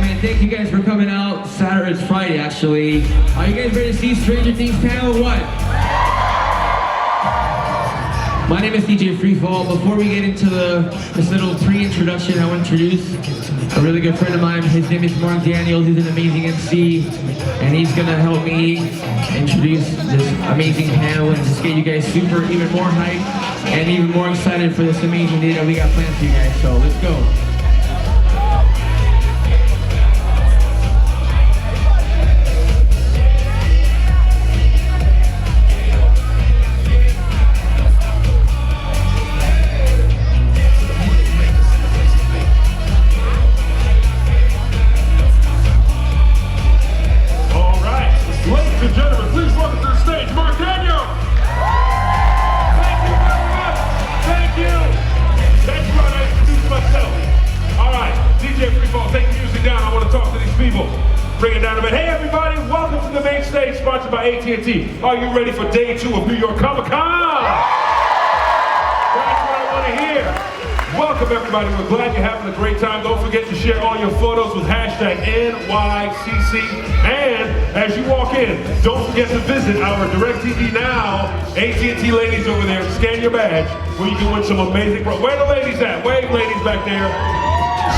man, thank you guys for coming out. Saturday, it's Friday actually. Are you guys ready to see Stranger Things panel or what? My name is DJ Freefall. Before we get into this little pre-introduction, I want to introduce a really good friend of mine. His name is Mark Daniels. He's an amazing MC, and he's gonna help me introduce this amazing panel and just get you guys even more hyped and even more excited for this amazing day that we got planned for you guys. So let's go. Bring it down a bit. Hey everybody, welcome to the main stage sponsored by AT&T. Are you ready for day 2 of New York Comic Con? That's what I want to hear. Welcome everybody, we're glad you're having a great time. Don't forget to share all your photos with hashtag NYCC. And as you walk in, don't forget to visit our DirecTV Now AT&T ladies over there. Scan your badge where you can win some amazing Where the ladies at? Wave ladies back there.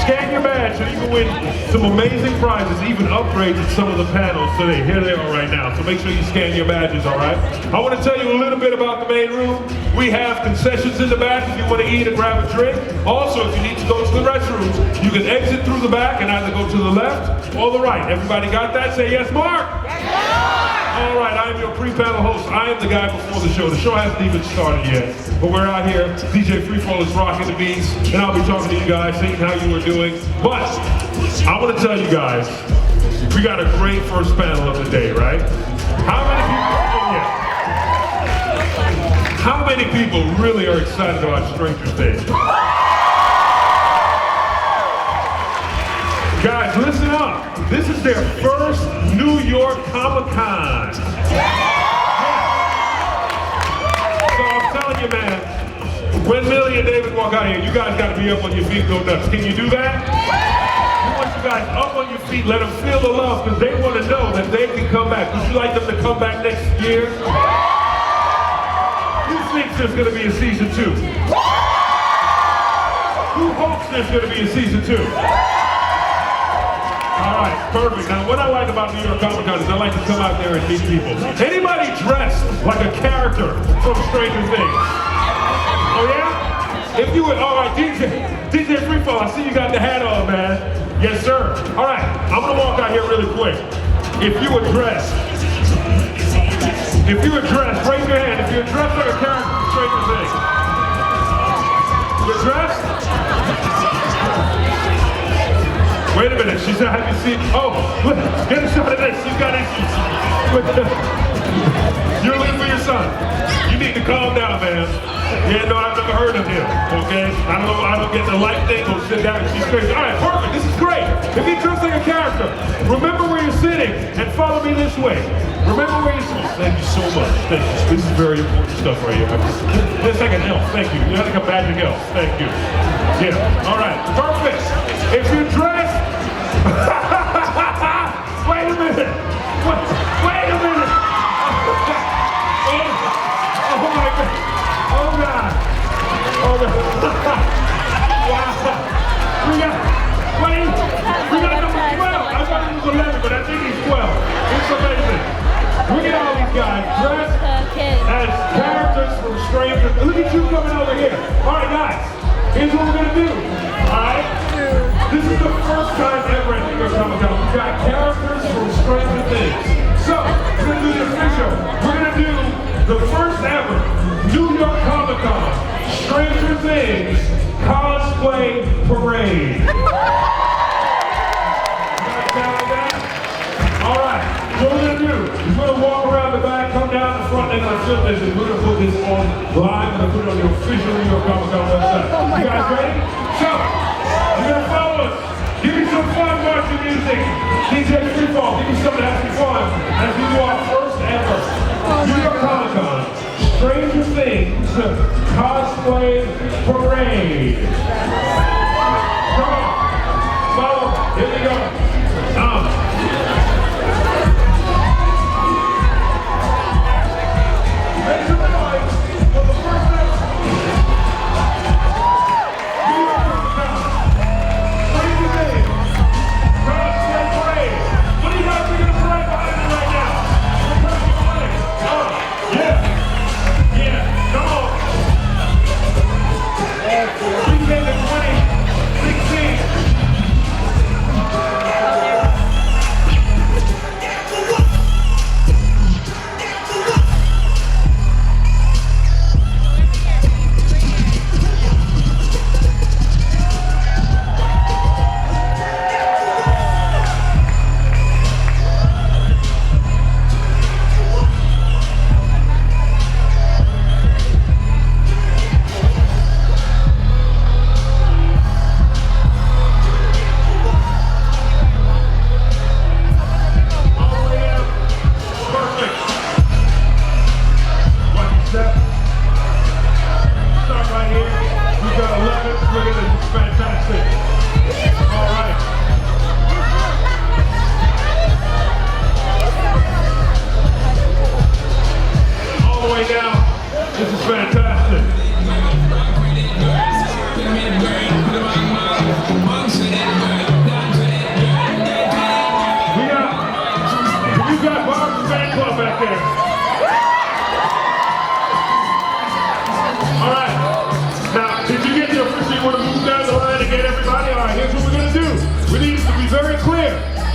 Scan your badge so you can win some amazing prizes, even upgrades at some of the panels today. Here they are right now, so make sure you scan your badges, all right? I want to tell you a little bit about the main room. We have concessions in the back if you want to eat or grab a drink. Also, if you need to go to the restrooms, you can exit through the back and either go to the left or the right. Everybody got that? Say yes, Mark! Yes, Mark! All right, I am your pre-panel host. I am the guy before the show. The show hasn't even started yet, but we're out here. DJ Freefall is rocking the beats, and I'll be talking to you guys, seeing how you were doing. But I want to tell you guys, we got a great first panel of the day, right? How many people really are excited about Stranger Things? Guys, listen up. This is their first New York Comic Con. So I'm telling you, man, when Millie and David walk out here, you guys got to be up on your feet and go nuts. Can you do that? We want you guys up on your feet, let them feel the love, because they want to know that they can come back. Would you like them to come back next year? Who thinks there's going to be a season 2? Who hopes there's going to be a season 2? All right, perfect. Now, what I like about New York Comic Con is I like to come out there and meet people. Anybody dressed like a character from Stranger Things? Oh yeah? If you would, all right, DJ Freefall, I see you got the hat on, man. Yes, sir. All right, I'm gonna walk out here really quick. If you were dressed, raise your hand. If you're dressed like a character from Stranger Things. You're dressed? Wait a minute, she said, have you seen? Oh, look, get a shot of this. She's got issues. You're looking for your son. You need to calm down, man. Yeah, no, I've never heard of him, okay? I don't get the light thing, go sit down and she's crazy. All right, perfect, this is great. If you dress like a character, remember where you're sitting and follow me this way. Remember where you're sitting. Thank you so much. Thank you. This is very important stuff right here. It's like an elf, thank you. You're like a magic elf, thank you. Yeah, all right, perfect. If you're dressed, wait a minute. Wait a minute. Oh my God. Oh God. Oh God. Wow. We got number 12. I thought he was 11, but I think he's 12. It's amazing. Look at all these guys dressed as characters from Stranger Things. Look at you coming over here. All right, guys. Here's what we're gonna do. All right. This is the first time ever at New York Comic Con. We've got characters from Stranger Things. So, we're going to do the official. We're going to do the first ever New York Comic Con Stranger Things Cosplay Parade. Alright, what we're going to do is we're going to walk around the back, come down the front, and I'm film this, and we're going to put this on live, and put it on the official New York Comic Con website. You guys ready? So, you're going to follow us. Give me some fun marching music. DJ Freefall, give me some to have some fun as we do our first ever New York Comic Con Stranger Things Cosplay Parade. Come on. Follow. Here we go.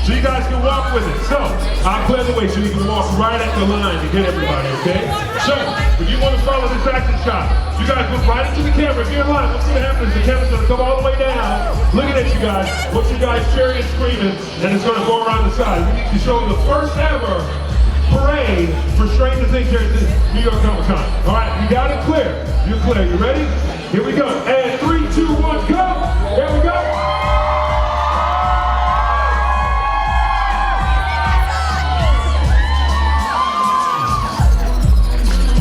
so you guys can walk with it. So, I'll clear the way so you can walk right at the line to get everybody, okay? So, if you want to follow this action shot, you guys look right into the camera. If you're in line, what's going to happen is the camera's going to come all the way down, looking at you guys, what you guys cheering and screaming, and it's going to go around the side. We need to show the first ever parade for Stranger Things here at the New York Comic Con. All right, you got it clear. You're clear. You ready? Here we go. And 3, 2, 1, go. There we go.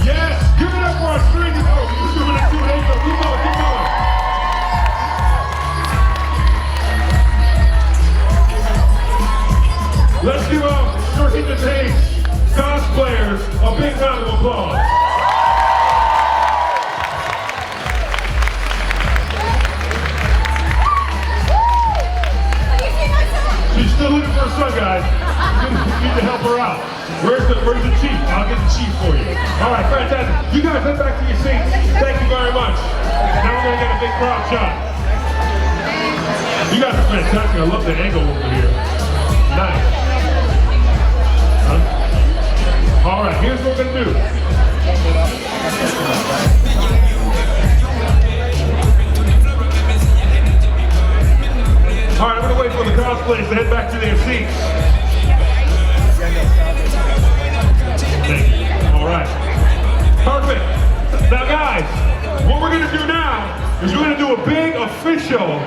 Yes, give it up for our Stranger Things. Oh, you're doing it too. There you go. Keep going, keep going. Let's give up Stranger Things cosplayers a big round of applause. She's still looking for her son, guys. You need to help her out. Where's the chief? I'll get the chief for you. All right, fantastic. You guys head back to your seats. Thank you very much. Now we're gonna get a big crowd shot. You guys are fantastic. I love the angle over here. Nice. All right, here's what we're gonna do. All right, I'm gonna wait for the cosplayers to head back to their seats. Thank you. All right, perfect. Now, guys, what we're gonna do now is we're gonna do a big official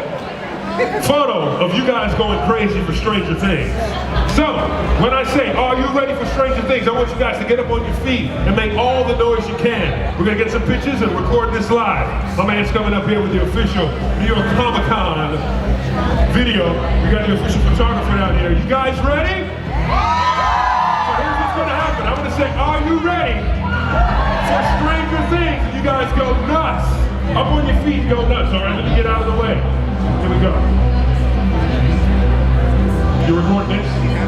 photo of you guys going crazy for Stranger Things. So, when I say, are you ready for Stranger Things, I want you guys to get up on your feet and make all the noise you can. We're going to get some pictures and record this live. My man's coming up here with the official New York Comic Con video. We got the official photographer down here. You guys ready? So here's what's going to happen. I'm going to say, are you ready for Stranger Things? And you guys go nuts. Up on your feet, go nuts. All right, let me get out of the way. Here we go. You recording this?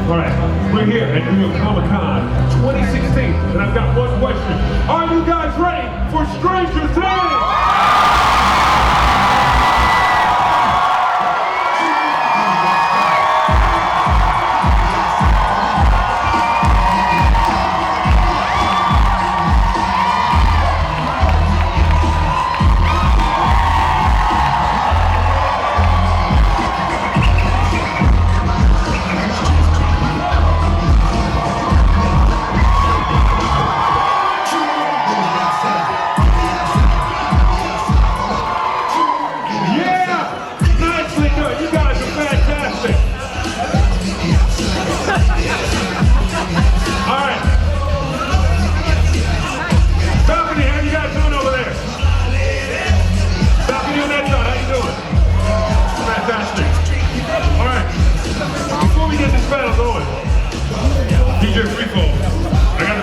All right, we're here at New York Comic Con 2016, and I've got one question. Are you guys ready for Stranger Things?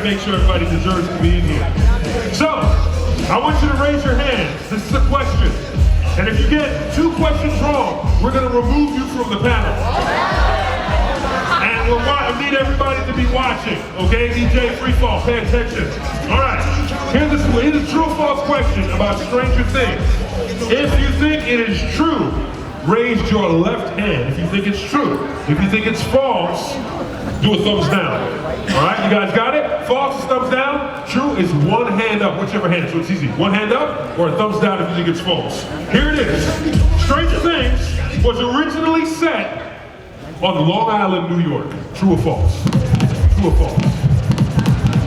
Make sure everybody deserves to be in here. So, I want you to raise your hands. This is a question. And if you get 2 questions wrong, we're going to remove you from the panel. And we'll need everybody to be watching. Okay, DJ Freefall, pay attention. All right, here's a true or false question about Stranger Things. If you think it is true, raise your left hand if you think it's true. If you think it's false, do a thumbs down. All right, you guys got it? False is thumbs down. True is one hand up, whichever hand, so it's easy. One hand up or a thumbs down if you think it's false. Here it is. Stranger Things was originally set on Long Island, New York. True or false? True or false?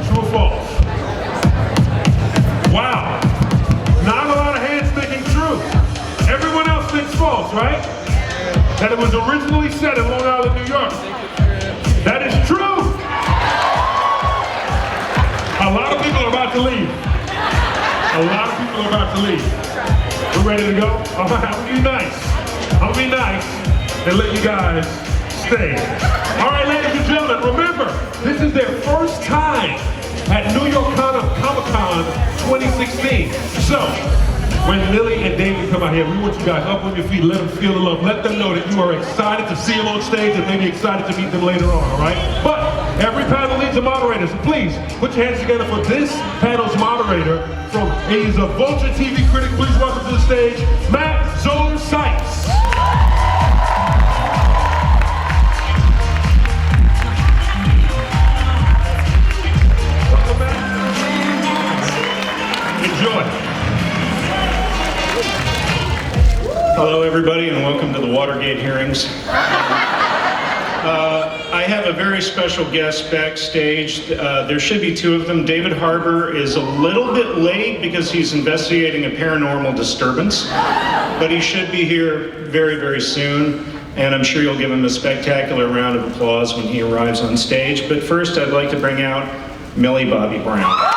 True or false? Wow. Not a lot of hands thinking true. Everyone else thinks false, right? That it was originally set in Long Island, New York. That is true. A lot of people are about to leave. A lot of people are about to leave. We're ready to go? All right, I'm gonna be nice. I'm gonna be nice and let you guys stay. All right, ladies and gentlemen, remember, this is their first time at New York Comic Con 2016. So, when Millie and David come out here, we want you guys up on your feet, let them feel the love, let them know that you are excited to see them on stage and maybe excited to meet them later on, all right? But every panel needs a moderator, so please put your hands together for this panel's moderator. He's a Vulture TV critic. Please welcome to the stage, Matt Zoller Sykes. everybody, and welcome to the Watergate hearings. I have a very special guest backstage. There should be two of them. David Harbour is a little bit late because he's investigating a paranormal disturbance, but he should be here very, very soon, and I'm sure you'll give him a spectacular round of applause when he arrives on stage. But first, I'd like to bring out Millie Bobby Brown.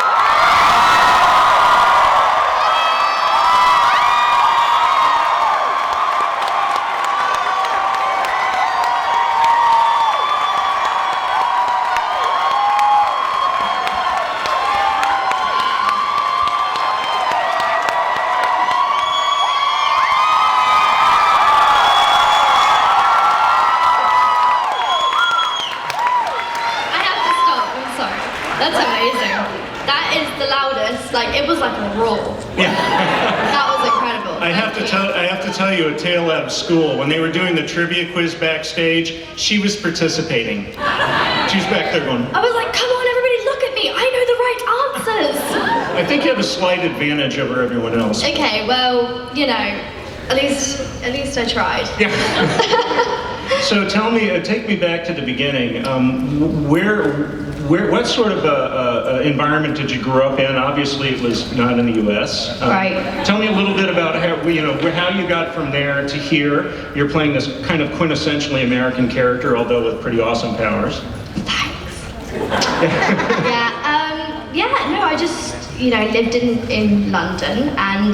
That's amazing. That is the loudest. Like, it was like a roar. Yeah. That was incredible. I have to tell you a tale out of school. When they were doing the trivia quiz backstage, she was participating. She's back there going, I was like, come on, everybody, look at me. I know the right answers. I think you have a slight advantage over everyone else. Okay, well, you know, at least I tried. Yeah. So tell me, take me back to the beginning. What sort of environment did you grow up in? Obviously, it was not in the U.S. Right. Tell me a little bit about how you got from there to here. You're playing this kind of quintessentially American character, although with pretty awesome powers. Thanks. No, I just, lived in London, and,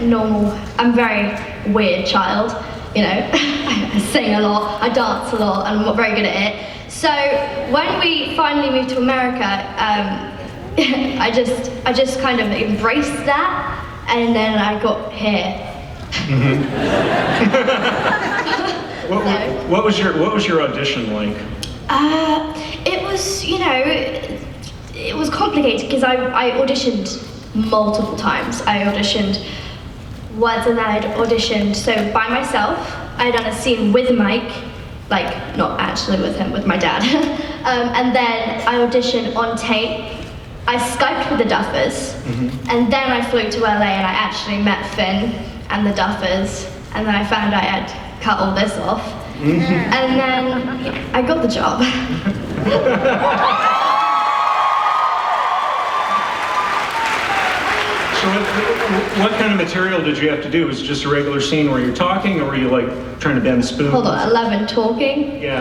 normal. I'm a very weird child. I sing a lot, I dance a lot, and I'm not very good at it. So when we finally moved to America, I just kind of embraced that, and then I got here. Mm-hmm. What was your audition like? It was, it was complicated because I auditioned multiple times. I auditioned once, and then I'd auditioned by myself. I'd done a scene with Mike. Like, not actually with him, with my dad. And then I auditioned on tape. I Skyped with the Duffers, and then I flew to LA and I actually met Finn and the Duffers, and then I found I had cut all this off. And then I got the job. So what kind of material did you have to do? Was it just a regular scene where you're talking, or were you like trying to bend spoons? Hold on, 11 talking? Yeah.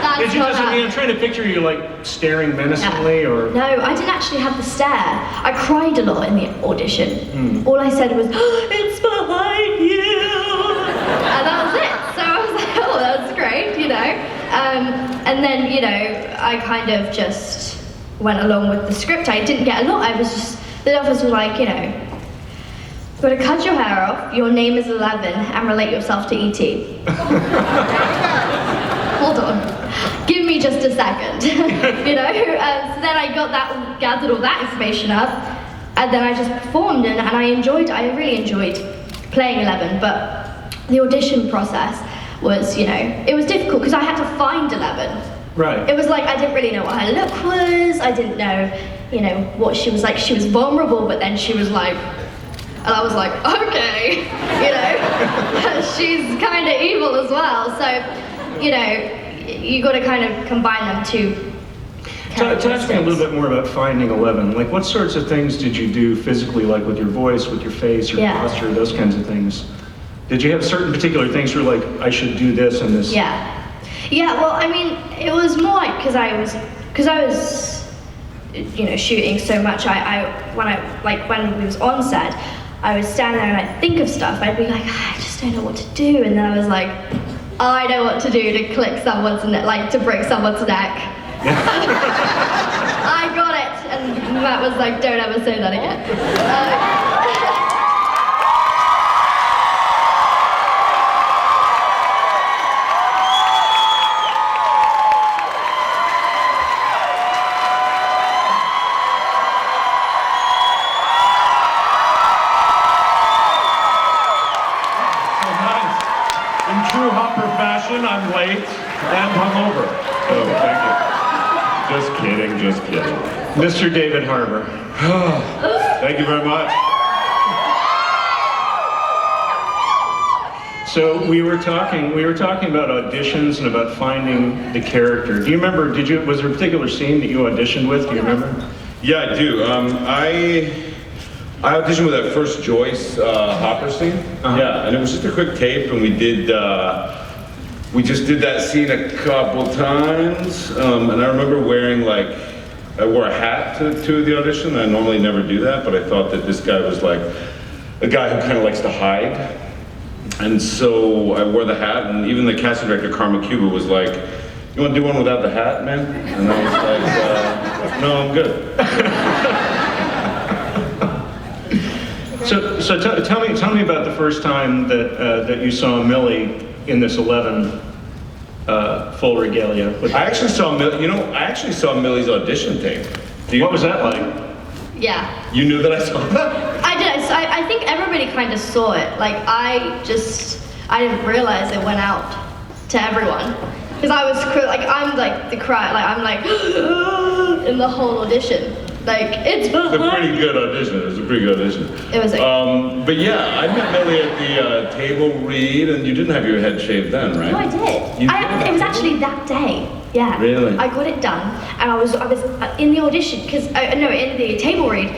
That's did you just, I'm trying to picture you like staring menacingly, or? No, I didn't actually have the stare. I cried a lot in the audition. All I said was, it's behind you! And that was it. So I was like, oh, that's great, And then, I kind of just went along with the script. I didn't get a lot. The Duffers were like, you've got to cut your hair off, your name is 11, and relate yourself to E.T. Hold on. Give me just a second. So then I gathered all that information up, and then I just performed, and I really enjoyed playing 11, but the audition process was, it was difficult because I had to find 11. Right. It was like I didn't really know what her look was. I didn't know, what she was like. She was vulnerable, but then she was like, and I was like, okay, she's kind of evil as well. So, you got to kind of combine them two. Talk to me a little bit more about finding 11. Like, what sorts of things did you do physically, like with your voice, with your face, your posture, those kinds of things? Did you have certain particular things where like, I should do this and this? Yeah, well, I mean, it was more like because I was, shooting so much. When we was on set, I would stand there and I'd think of stuff. I'd be like, I just don't know what to do, and then I was like, I know what to do to click someone's neck, like to break someone's neck. I got it, and Matt was like, don't ever say that again. I'm late and hungover. Oh, thank you. Just kidding. Mr. David Harbour. Thank you very much. So we were talking about auditions and about finding the character. Do you remember, was there a particular scene that you auditioned with? Do you remember? Yeah, I do. I auditioned with that first Joyce Hopper scene. Yeah, and it was just a quick tape, and we just did that scene a couple times. And I remember wearing I wore a hat to the audition. I normally never do that, but I thought that this guy was like a guy who kind of likes to hide. And so I wore the hat, and even the casting director, Karma Cuba, was like, "You want to do one without the hat, man?" And I was like, "No, I'm good." So tell me about the first time that you saw Millie in this 11 full regalia. I actually saw Millie's audition tape. What was that like? Yeah. You knew that I saw that? I did. I think everybody kind of saw it. I didn't realize it went out to everyone. Because I'm like the cry, I'm like, in the whole audition. It's It was a pretty good audition. It was but yeah, I met Millie at the table read, and you didn't have your head shaved then, right? No, I did. It was actually that day. Yeah. Really? I got it done, and I was in the audition because in the table read,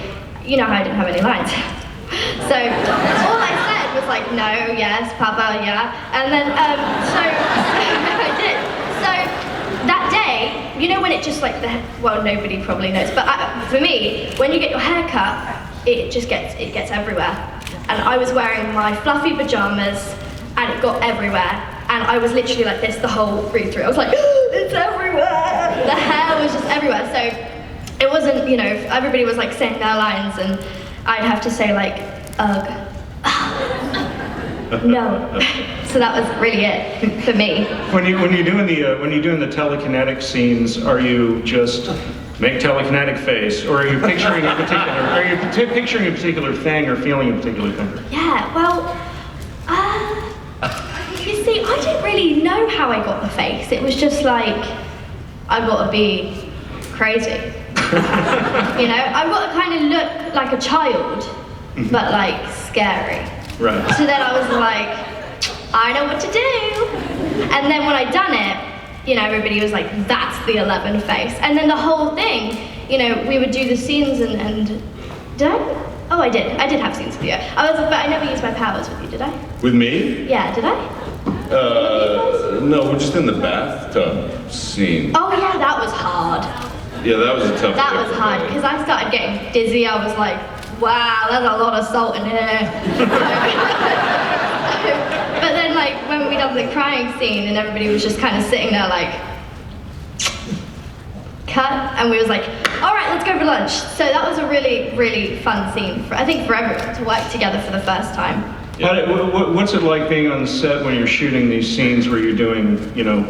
you know how I didn't have any lines. So all I said was no, yes, Papa, yeah, and then so I did. So that day, you know when it just nobody probably knows, but for me, when you get your hair cut, it gets everywhere. And I was wearing my fluffy pajamas, and it got everywhere. And I was literally like this the whole read through. I was like, it's everywhere. The hair was just everywhere. So it wasn't, everybody was saying their lines, and I'd have to say ugh. No. So that was really it for me. When you're doing the telekinetic scenes, are you just make telekinetic face, or are you picturing a particular? Are you picturing a particular thing or feeling a particular thing? Yeah. Well, you see, I didn't really know how I got the face. It was just I got to be crazy. I've got to kind of look like a child, but scary. Right. So then I was like, I know what to do. And then when I done it, everybody was like, that's the 11 face. And then the whole thing, we would do the scenes and did I? Oh, I did. I did have scenes with you. But I never used my powers with you, did I? With me? Yeah, did I? No, we're just in the bathtub scene. Oh yeah, that was hard. Yeah, that was a tough. That was hard because I started getting dizzy. I was like, wow, there's a lot of salt in here. But then when we done the crying scene and everybody was just kind of sitting there cut, and we was like, all right, let's go for lunch. So that was a really, really fun scene for everyone to work together for the first time. What's it like being on the set when you're shooting these scenes where you're doing,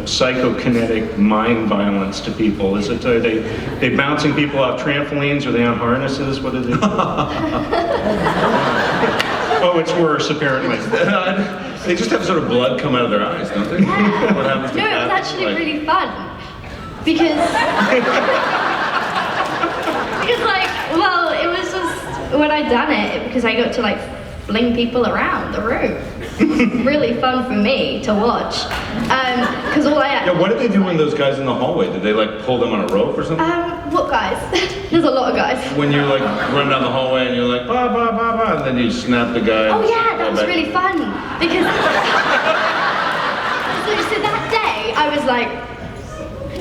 psychokinetic mind violence to people? Are they bouncing people off trampolines? Are they on harnesses? What are they? Oh, it's worse apparently. They just have sort of blood come out of their eyes, don't they? Yeah. What happens to No, it was actually really fun because it was just when I done it because I got to fling people around the room. Really fun for me to watch. Because all I had. Yeah, what did they do when those guys in the hallway? Did they pull them on a rope or something? What guys? There's a lot of guys. When you run down the hallway and you're ba ba ba ba, and then you snap the guy. Oh yeah, that was really fun because. so that day I was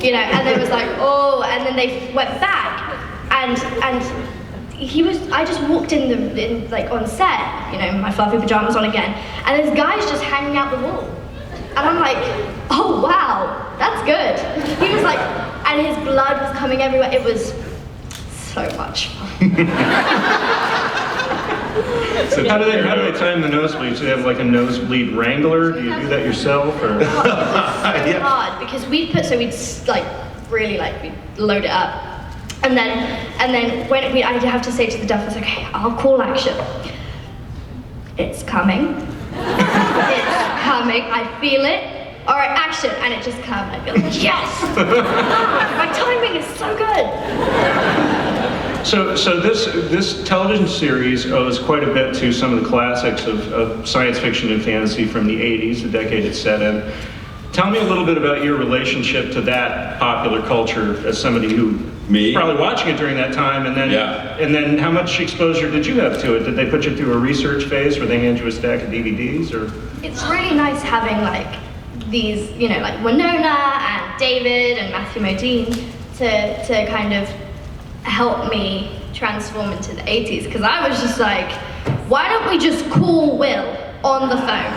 and they was oh, and then they went back and. I just walked in on set, my fluffy pajamas on again, and this guy's just hanging out the wall. And I'm like, oh wow, that's good. He was and his blood was coming everywhere. It was so much fun. So how do they time the nosebleeds? Do they have a nosebleed wrangler? Do you do that yourself, or? It's so hard because we'd really we'd load it up. And then when I'd have to say to the duffers, okay, I'll call action. It's coming. It's coming. I feel it. All right, action. And it just comes. I feel yes! My timing is so good. So this television series owes quite a bit to some of the classics of science fiction and fantasy from the 80s, the decade it's set in. Tell me a little bit about your relationship to that popular culture as somebody who was probably watching it during that time, and then how much exposure did you have to it? Did they put you through a research phase where they hand you a stack of DVDs, or? It's really nice having like these, you know, like Winona and David and Matthew Modine to kind of help me transform into the 80s, because I was just like, why don't we just call Will on the phone?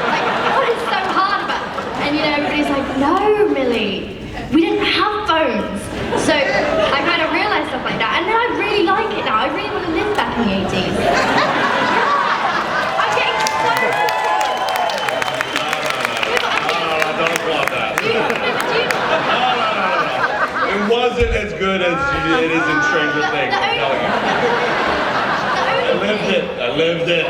Like, what is so hard about it? And you know, everybody's like, no, Millie, we didn't have phones. So I kind of realized stuff like that, and then I really like it now. I really want to live back in the 80s. I'm getting so It wasn't as good as it is in Stranger Things. I lived it.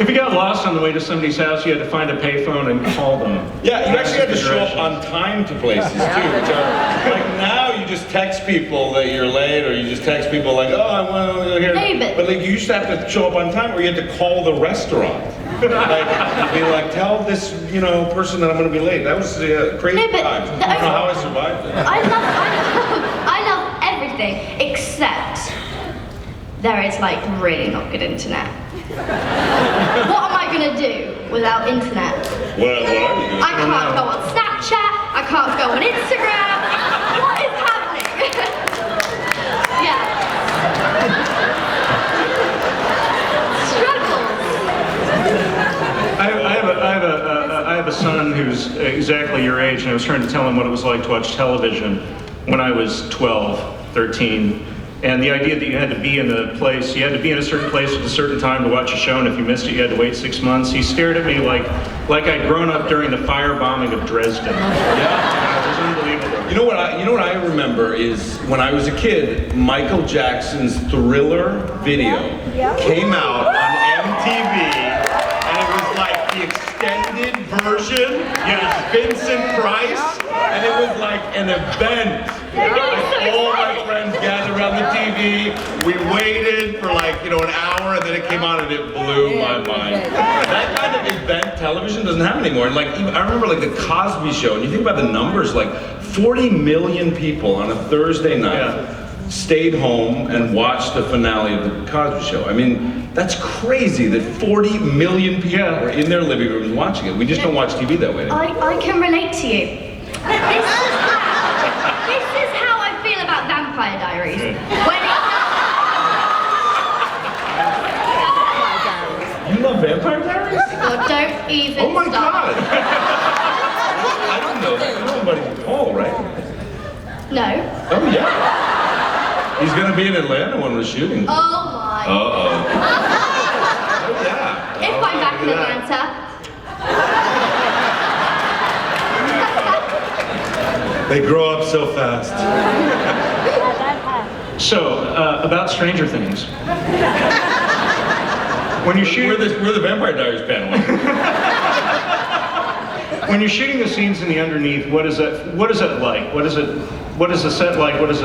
If you got lost on the way to somebody's house, you had to find a payphone and call them. Yeah, you actually had to show up on time to places too. Which are, like now, you just text people that you're late, or you just text people like, oh, I want to go here. Hey, but like you used to have to show up on time, or you had to call the restaurant. Like, be like, tell this, you know, person that I'm going to be late. That was crazy times. I don't know how I survived that. I love everything except there is like really not good internet. What am I gonna do without internet? What are you doing? I can't go on Snapchat. I can't go on Instagram. What is happening? Yeah. I have a son who's exactly your age, and I was trying to tell him what it was like to watch television when I was 12, 13. And the idea that you had to be in a place, you had to be in a certain place at a certain time to watch a show, and if you missed it, you had to wait 6 months. He stared at me like I'd grown up during the firebombing of Dresden. Yeah, it was unbelievable. You know what I remember is when I was a kid, Michael Jackson's Thriller video came out on MTV, and it was like the extended version. Yeah, Vincent Price, and it was like an event. Like all my friends gathered around the TV. We waited for like, you know, an hour, and then it came on, and it blew my mind. That kind of event television doesn't happen anymore. And like, I remember like the Cosby Show, and you think about the numbers, like 40 million people on a Thursday night stayed home and watched the finale of the Cosby Show. I mean, that's crazy that 40 million people were in their living rooms watching it. We just don't watch TV that way anymore. I can relate to you. This is how I feel about Vampire Diaries. You love Vampire Diaries? Oh, don't even Oh my start. God! I don't know that. You know somebody Paul, right? No. Oh yeah. He's gonna be in Atlanta when we're shooting. Oh my. Oh yeah. If I'm back in Atlanta. They grow up so fast. So, about Stranger Things. When you're shooting, We're the Vampire Diaries panel. when you're shooting the scenes in the underneath, what is that like? What is the set like? What is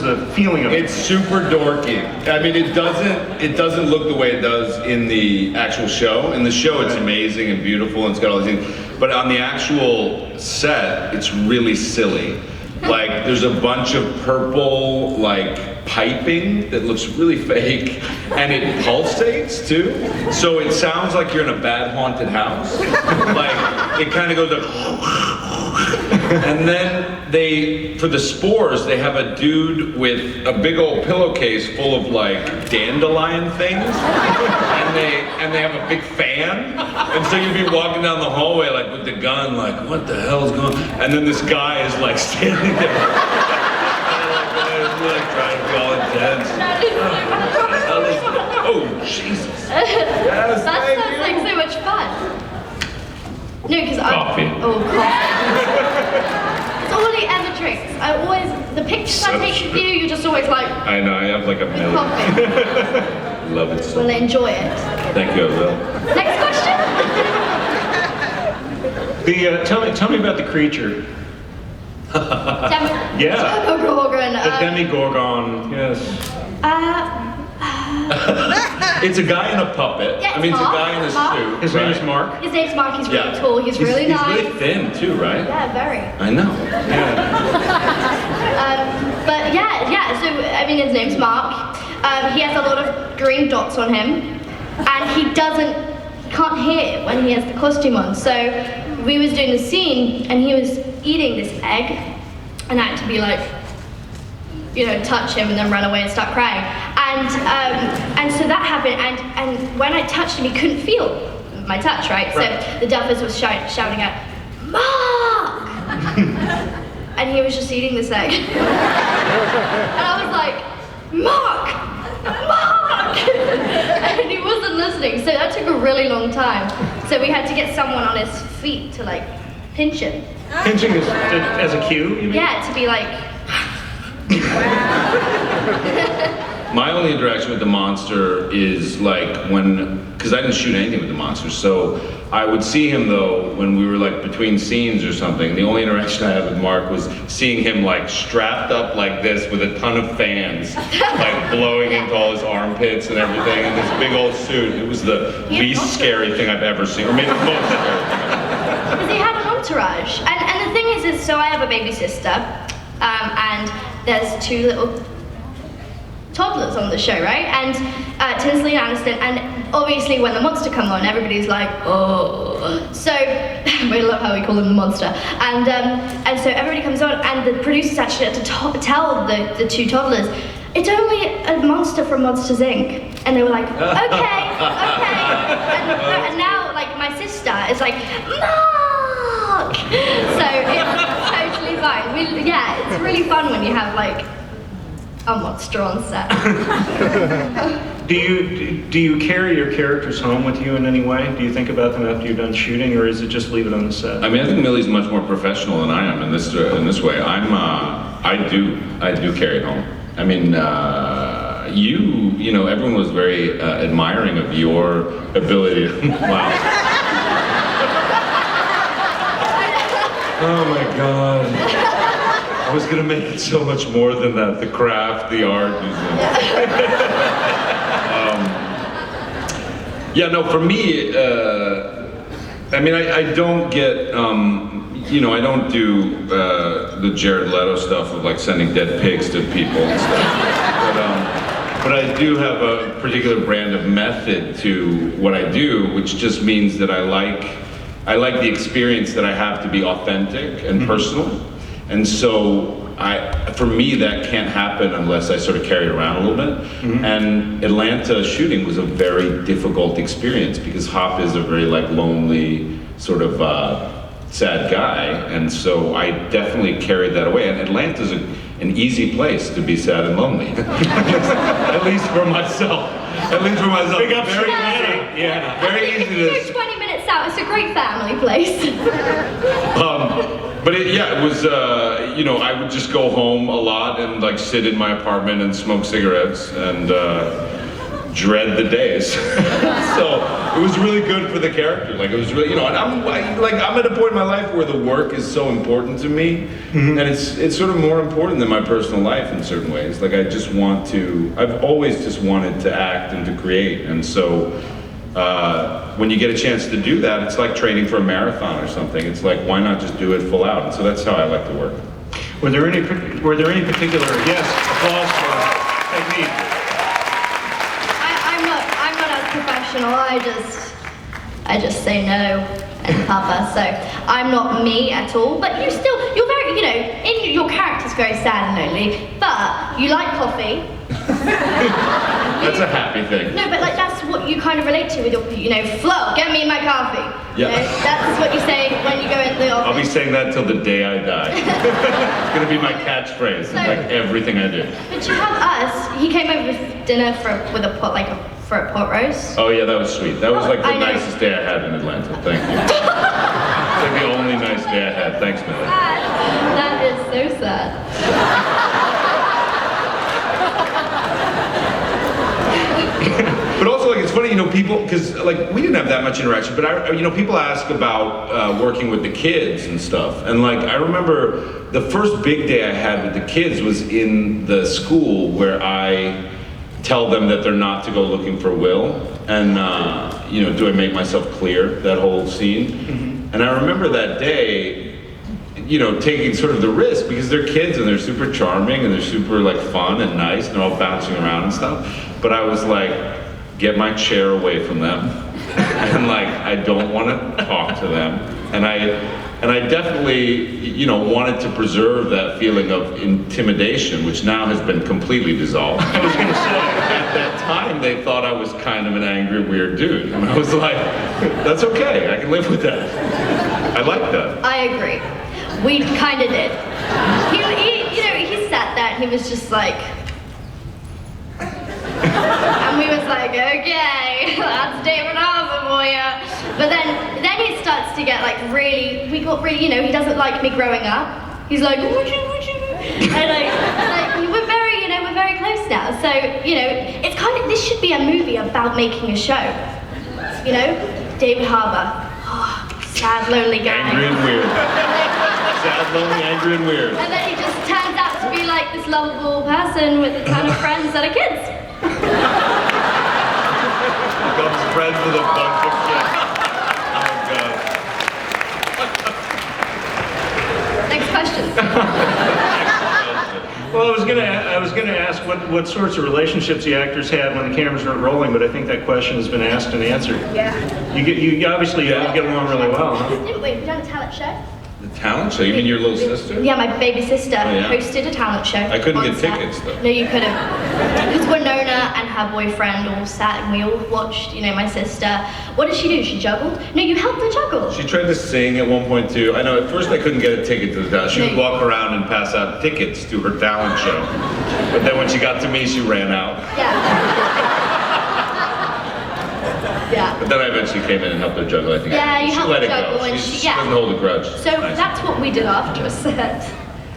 the feeling of it? It's super dorky. I mean, it doesn't look the way it does in the actual show. In the show, it's amazing and beautiful, and it's got all these things. But on the actual set, it's really silly. Like, there's a bunch of purple, like, piping that looks really fake, and it pulsates too. So it sounds like you're in a bad haunted house. Like, it kind of goes like, and then for the spores, they have a dude with a big old pillowcase full of like dandelion things, and they have a big fan, and so you'd be walking down the hallway like with the gun, like what the hell's going on? And then this guy is like standing there, like trying to be all intense. Oh Jesus! Yes, That sounds like so much fun. No, because Coffee. It's all he ever drinks. The pictures I take of you, you're just always like, I know, I have like a million. coffee. Love it so We'll much. enjoy it. Thank you, I will. Next question. Tell me about the creature. Yeah. Demogorgon. The Demogorgon, yes. It's a guy in a puppet. Yeah, I mean, it's Mark. a guy in a Mark. suit. His name is right? Mark. His name's Mark, he's really Yeah. tall, he's really nice. He's really thin too, right? Yeah, very. I know. But yeah, so I mean his name's Mark. He has a lot of green dots on him, and he can't hear when he has the costume on. So we was doing the scene, and he was eating this egg, and I had to be like, touch him and then run away and start crying. And so that happened, and when I touched him, he couldn't feel my touch, right? So the duffers was shouting out, Mark! And he was just eating this egg. And I was like, Mark! Mark! And he wasn't listening, so that took a really long time. So we had to get someone on his feet to like pinch him. Pinching as a cue, you mean? Yeah, to be like, My only interaction with the monster is like because I didn't shoot anything with the monster, so I would see him though when we were like between scenes or something. The only interaction I had with Mark was seeing him like strapped up like this with a ton of fans, like blowing into all his armpits and everything in this big old suit. It was the least scary thing I've ever seen, or maybe the most scary thing. because he had an entourage. And the thing is so I have a baby sister, and there's two little toddlers on the show, right? And Tinsley and Aniston, and obviously when the monster comes on, everybody's like, oh. So we love how we call him the monster. And so everybody comes on, and the producers actually had to tell the two toddlers, it's only a monster from Monsters Inc. And they were like, okay. And now, like, my sister is like, Mark! So it's totally fine. It's really fun when you have like a monster on set. Do you carry your characters home with you in any way? Do you think about them after you're done shooting, or is it just leave it on the set? I mean, I think Millie's much more professional than I am in this way. I do carry it home. I mean, everyone was very admiring of your ability. Wow. Oh my God. I was gonna make it so much more than that. The craft, the art. For me, I mean, I don't get, I don't do the Jared Leto stuff of like sending dead pigs to people and stuff. But I do have a particular brand of method to what I do, which just means that I like the experience that I have to be authentic and personal. And so for me, that can't happen unless I sort of carry it around a little bit. Mm-hmm. And Atlanta shooting was a very difficult experience because Hop is a very like lonely sort of sad guy. And so I definitely carried that away. And Atlanta's an easy place to be sad and lonely. At least for myself. Big up very Atlanta. easy. Yeah, very easy If you go 20 minutes out, it's a great family place. But it was, I would just go home a lot and like sit in my apartment and smoke cigarettes and dread the days. So it was really good for the character. Like it was really, and I'm at a point in my life where the work is so important to me, and it's sort of more important than my personal life in certain ways. Like I've always just wanted to act and to create, and so when you get a chance to do that, it's like training for a marathon or something. It's like, why not just do it full out? And so that's how I like to work. Were there any particular, yes, applause for technique. I'm not as professional. I just say no and cover. So I'm not me at all. But you're very, your character's very sad and lonely. But you like coffee. That's a happy thing. No, but like that's what you kind of relate to with your, Flo, get me my coffee. Yeah. That's what you say when you go into the office. I'll be saying that till the day I die. It's gonna be my catchphrase, like everything I do. But you have us. He came over for dinner for a pot roast. Oh yeah, that was sweet. That was like the I know. nicest day I had in Atlanta. Thank you. It's like the only nice day I had. Thanks, Millie. That is so sad. But also, like, it's funny, people, because like we didn't have that much interaction, but people ask about working with the kids and stuff, and like I remember the first big day I had with the kids was in the school where I tell them that they're not to go looking for Will, and do I make myself clear, that whole scene. Mm-hmm. And I remember that day, taking sort of the risk because they're kids and they're super charming and they're super like fun and nice and they're all bouncing around and stuff. But I was like, get my chair away from them, and like I don't want to talk to them. And I definitely, wanted to preserve that feeling of intimidation, which now has been completely dissolved. I was going to say, at that time, they thought I was kind of an angry, weird dude. And I was like, that's okay, I can live with that. I like that. I agree. We kind of did. He sat there and he was just like, and we was like, okay, that's David Harbour for you. But then he starts to get like we got really, he doesn't like me growing up. He's like, would you? And like we're very close now. So, it's kind of, this should be a movie about making a show. David Harbour. Oh, sad, lonely guy. Angry and weird. Sad, lonely, angry and weird. And then he just turns out to be like this lovable person with a ton of friends that are kids. Becomes friends with a bunch of kids. Oh god. Next question. Well, I was gonna ask what sorts of relationships the actors had when the cameras weren't rolling, but I think that question has been asked and answered. Yeah. You obviously get along really well, huh? Didn't we? We've done a talent show. The talent show? You mean your little sister? Yeah, my baby sister yeah. hosted a talent show. I couldn't on get set. tickets though. No, you couldn't. Because Winona and her boyfriend all sat and we all watched, my sister. What did she do? She juggled? No, you helped her juggle. She tried to sing at one point too. I know at first I couldn't get a ticket to the talent. She would walk around and pass out tickets to her talent show. But then when she got to me, she ran out. Yeah. Yeah. But then I eventually came in and helped her juggle, I think. Yeah, you she helped let it juggle go. and She doesn't hold a grudge. So Nice. that's what we did after a set.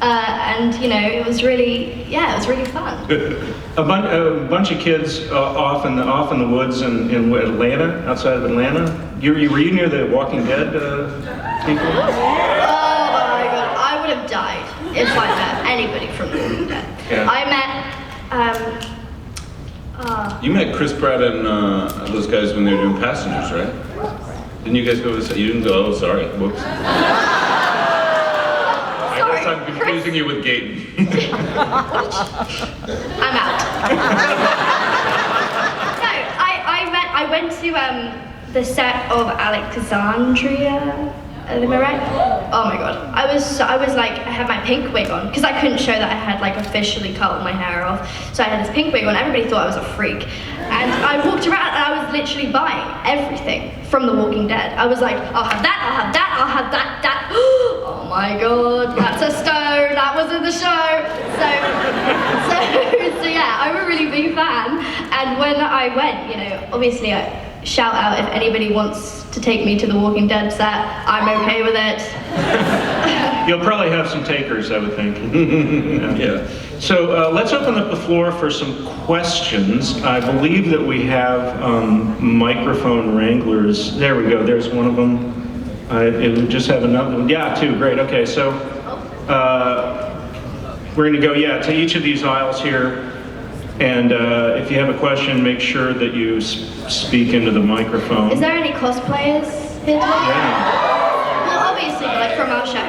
And it was really fun. A bunch of kids off in the woods in Atlanta, outside of Atlanta. Were you near the Walking Dead people? Oh my god, I would have died if I met anybody from The Walking Dead. Yeah. I met, You met Chris Pratt and those guys when they were doing Passengers, right? Didn't you guys go to the... You didn't go? Oh, sorry. Whoops. I guess I'm confusing you with Gaten. I'm out. No, I went to the set of Alexandria. Am I right? Oh my god. I was like, I had my pink wig on because I couldn't show that I had like officially cut all my hair off. So I had this pink wig on. Everybody thought I was a freak. And I walked around and I was literally buying everything from The Walking Dead. I was like, I'll have that, I'll have that, I'll have that. Oh my god, that's a stone. That was in the show. So yeah, I'm a really big fan. And when I went, obviously shout out if anybody wants to take me to The Walking Dead set. I'm okay with it. You'll probably have some takers, I would think. Yeah. So let's open up the floor for some questions. I believe that we have microphone wranglers. There we go. There's one of them. It would just have another one. Yeah, two. Great. Okay. So we're going to go, to each of these aisles here. And if you have a question, make sure that you speak into the microphone. Is there any cosplayers here today? Yeah. Well, obviously, like from our show.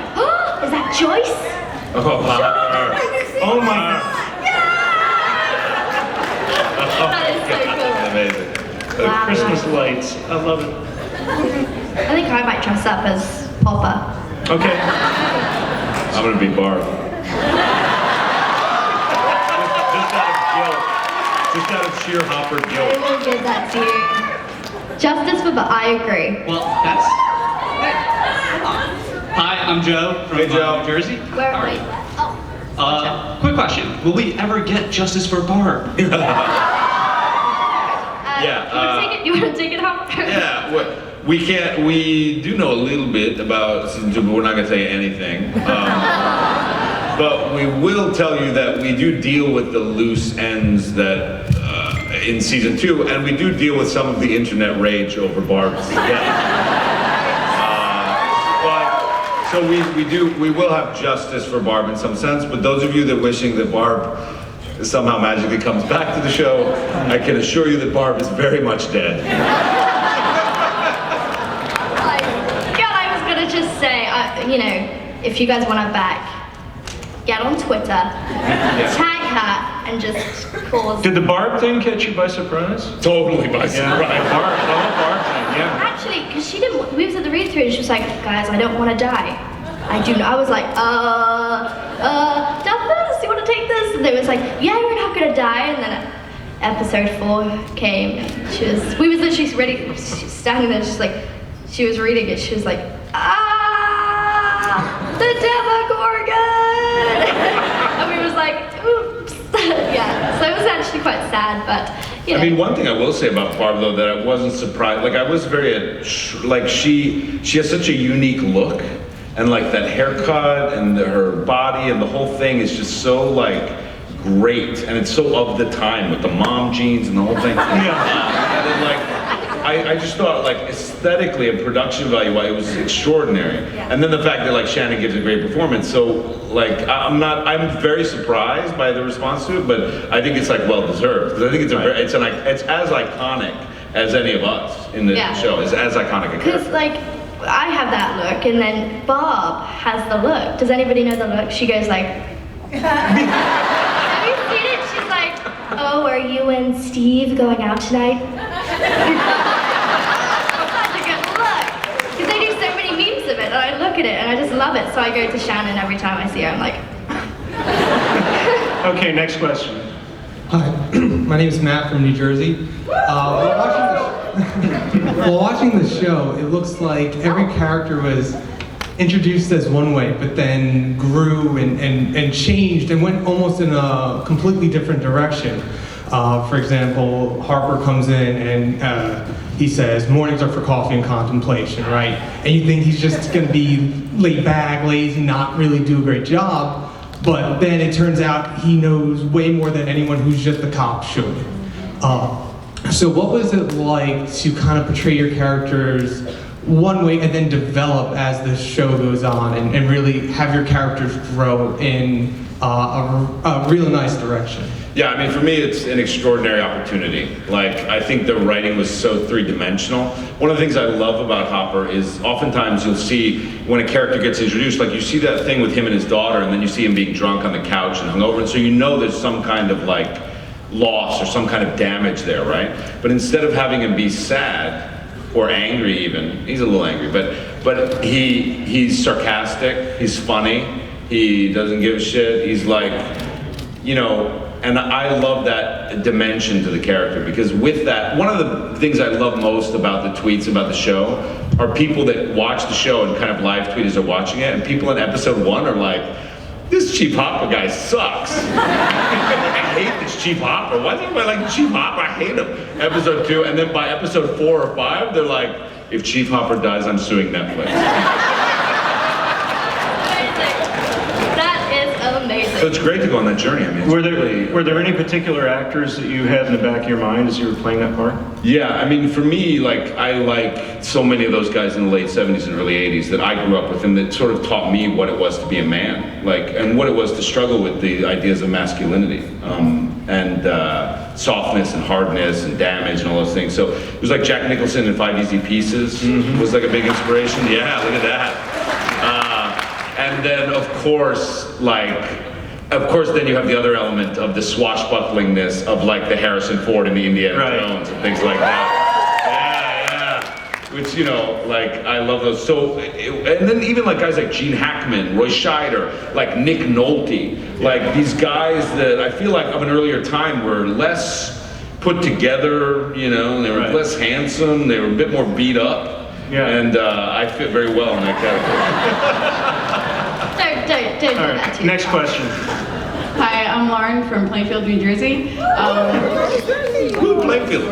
Is that Joyce? Oh my god. That is so cool. Amazing. The Wow. Christmas lights. I love it. I think I might dress up as Popper. Okay. I'm gonna be Barb. Just out of sheer Hopper I guilt. will give that to you. Justice for, but I agree. Well, that's... Hi, I'm Joe from Hey, Joe. New Jersey. Where are we? Oh. Quick question. Will we ever get justice for Barb? You Yeah, want to take it home? Yeah, we can't. We do know a little bit about season 2, but we're not gonna say anything. But we will tell you that we do deal with the loose ends that in season 2, and we do deal with some of the internet rage over Barb's death. So we will have justice for Barb in some sense, but those of you that wishing that Barb somehow magically comes back to the show, I can assure you that Barb is very much dead. God, I was gonna just say, you know, if you guys want her back, get on Twitter, tag her, and just cause... Did the Barb thing catch you by surprise? Totally by surprise. Yeah, Barb, the whole Barb thing, yeah. Actually, because she didn't, we was at the read-through and she was like, guys, I don't want to die. I was like, Duffus, you want to take this? And they was like, yeah, you're not gonna die. And then episode 4 came and we was literally ready, standing there just like, she was reading it, she was like, the Demogorgon! And we was like, oops. Yeah, so it was actually quite sad, but you know. I mean, one thing I will say about Barb though, that I wasn't surprised, like I was very, like she has such a unique look, and like that haircut and her body and the whole thing is just so like great, and it's so of the time with the mom jeans and the whole thing. Yeah. And then like, I just thought like aesthetically and production value wise it was extraordinary. Yeah. And then the fact that like Shannon gives a great performance, so like I'm very surprised by the response to it, but I think it's like well deserved, because I think it's it's as iconic as any of us in the show. It's as iconic a character. Because like I have that look, and then Barb has the look. Does anybody know the look? She goes like, have you seen it? She's like, oh, are you and Steve going out tonight? Such a good look. Because they do so many memes of it, and I look at it, and I just love it. So I go to Shannon every time I see her. I'm like... Okay, next question. Hi, my name is Matt from New Jersey. While watching the show, it looks like every character was introduced as one way, but then grew and changed and went almost in a completely different direction. For example, Harper comes in and he says, mornings are for coffee and contemplation, right? And you think he's just gonna be laid back, lazy, not really do a great job, but then it turns out he knows way more than anyone who's just a cop should. So what was it like to kind of portray your characters one way and then develop as the show goes on and really have your characters grow in a real nice direction? Yeah, I mean, for me, it's an extraordinary opportunity. Like, I think the writing was so three-dimensional. One of the things I love about Hopper is oftentimes you'll see when a character gets introduced, like you see that thing with him and his daughter, and then you see him being drunk on the couch and hungover, and so you know there's some kind of like loss or some kind of damage there, right? But instead of having him be sad or angry even, he's a little angry, but he's sarcastic, he's funny, he doesn't give a shit, he's like, you know, and I love that dimension to the character, because with that, one of the things I love most about the tweets about the show are people that watch the show and kind of live tweet as they're watching it, and people in episode 1 are like, this Chief Hopper guy sucks. I hate this Chief Hopper. Why does everybody like Chief Hopper? I hate him. Episode 2, and then by episode 4 or 5, they're like, if Chief Hopper dies, I'm suing Netflix. Amazing. So it's great to go on that journey. I mean, Were there any particular actors that you had in the back of your mind as you were playing that part? Yeah, I mean, for me, like, I like so many of those guys in the late 70s and early 80s that I grew up with, and that sort of taught me what it was to be a man, like, and what it was to struggle with the ideas of masculinity, and softness and hardness and damage and all those things. So it was like Jack Nicholson in 5 Easy Pieces was like a big inspiration. Yeah, look at that. And then, of course, then you have the other element of the swashbucklingness of like the Harrison Ford and the Indiana Jones and things like that. Yeah. Which, you know, like, I love those. So, and then even like guys like Gene Hackman, Roy Scheider, like Nick Nolte, like these guys that I feel like of an earlier time were less put together, you know, they were less handsome, they were a bit more beat up. Yeah. And I fit very well in that category. Don't do that to Next question. Hi, I'm Lauren from Plainfield, New Jersey. Plainfield.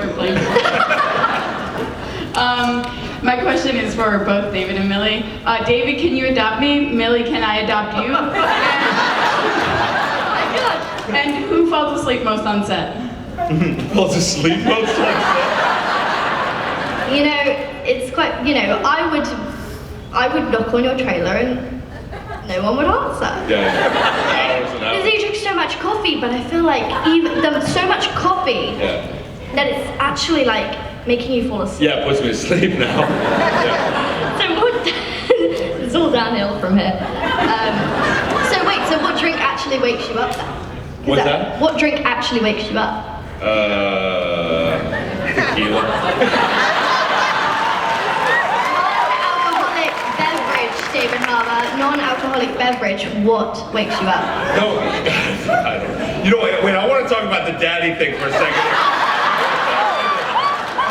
My question is for both David and Millie. David, can you adopt me? Millie, can I adopt you? And who falls asleep most on set? Falls asleep most like You know, it's quite, you know, I would knock on your trailer and no one would answer. Yeah. Hours and Because hours. you drink so much coffee, but I feel like even there's so much coffee Yeah. that it's actually like making you fall asleep. Yeah, it puts me to sleep now. Yeah. So what? It's all downhill from here. So wait, so what drink actually wakes you up then? What's that? What drink actually wakes you up? Tequila. Non-alcoholic beverage, David Harbour. Non-alcoholic beverage. What wakes you up? No, you know, wait, I want to talk about the daddy thing for a second.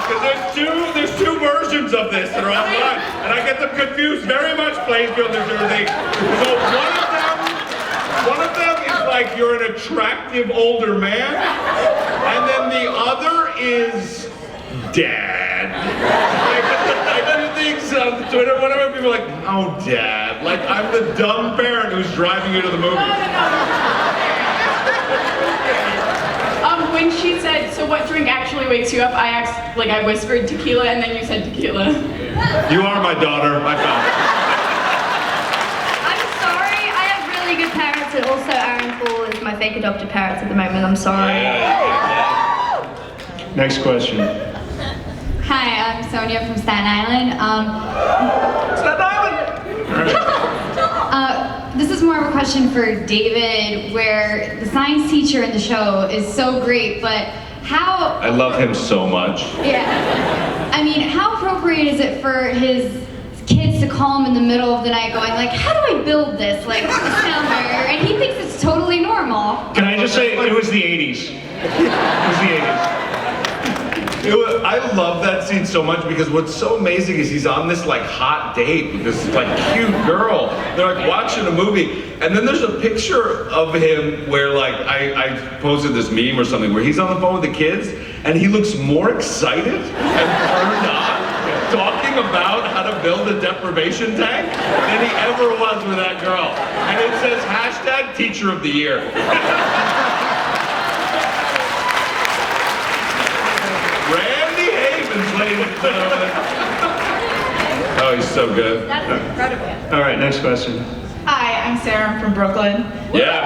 Because there's two versions of this that are online, and I get them confused very much, Plainfield, New Jersey. So one of them is like you're an attractive older man, and then the other is dad. I do things on Twitter, whatever, people are like, oh, dad. Like, I'm the dumb parent who's driving you to the movie. When she said, so what drink actually wakes you up, I asked, like I whispered tequila and then you said tequila. You are my daughter, I found it. I'm sorry, I have really good parents, and also Aaron Paul is my fake adopted parents at the moment. I'm sorry. Next question. Hi, I'm Sonia from Staten Island. Staten Island! This is more of a question for David, where the science teacher in the show is so great, but how... I love him so much. Yeah. I mean, how appropriate is it for his kids to call him in the middle of the night going like, how do I build this? Like, hammer? And he thinks it's totally normal. Can I just say, it was the 80s. It was the 80s. I love that scene so much because what's so amazing is he's on this like hot date with this like cute girl. They're like watching a movie, and then there's a picture of him where like I posted this meme or something where he's on the phone with the kids and he looks more excited and turned on talking about how to build a deprivation tank than he ever was with that girl. And it says hashtag teacher of the year. Randy Havens, ladies and gentlemen. Oh, he's so good. That's incredible. All right, next question. Hi, I'm Sarah. I'm from Brooklyn. Yeah.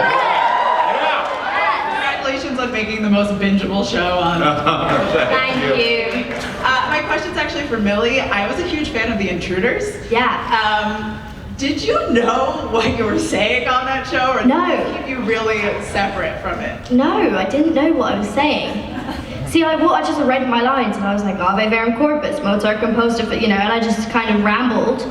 Congratulations on making the most bingeable show on. Thank you. My question's actually for Millie. I was a huge fan of The Intruders. Yeah. Did you know what you were saying on that show, or No. did it keep you really separate from it? No, I didn't know what I was saying. See, I just read my lines and I was like, Ave Verum Corpus, Mozart composed it, you know, and I just kind of rambled.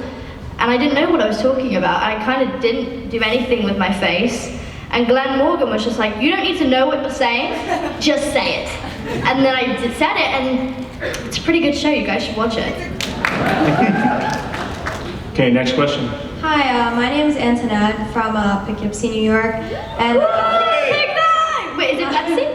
And I didn't know what I was talking about. I kind of didn't do anything with my face. And Glenn Morgan was just like, you don't need to know what you're saying, just say it. And then I said it, and it's a pretty good show. You guys should watch it. Okay, next question. Hi, my name is Antoinette from Poughkeepsie, New York. And Big night! Wait, is it Pepsi?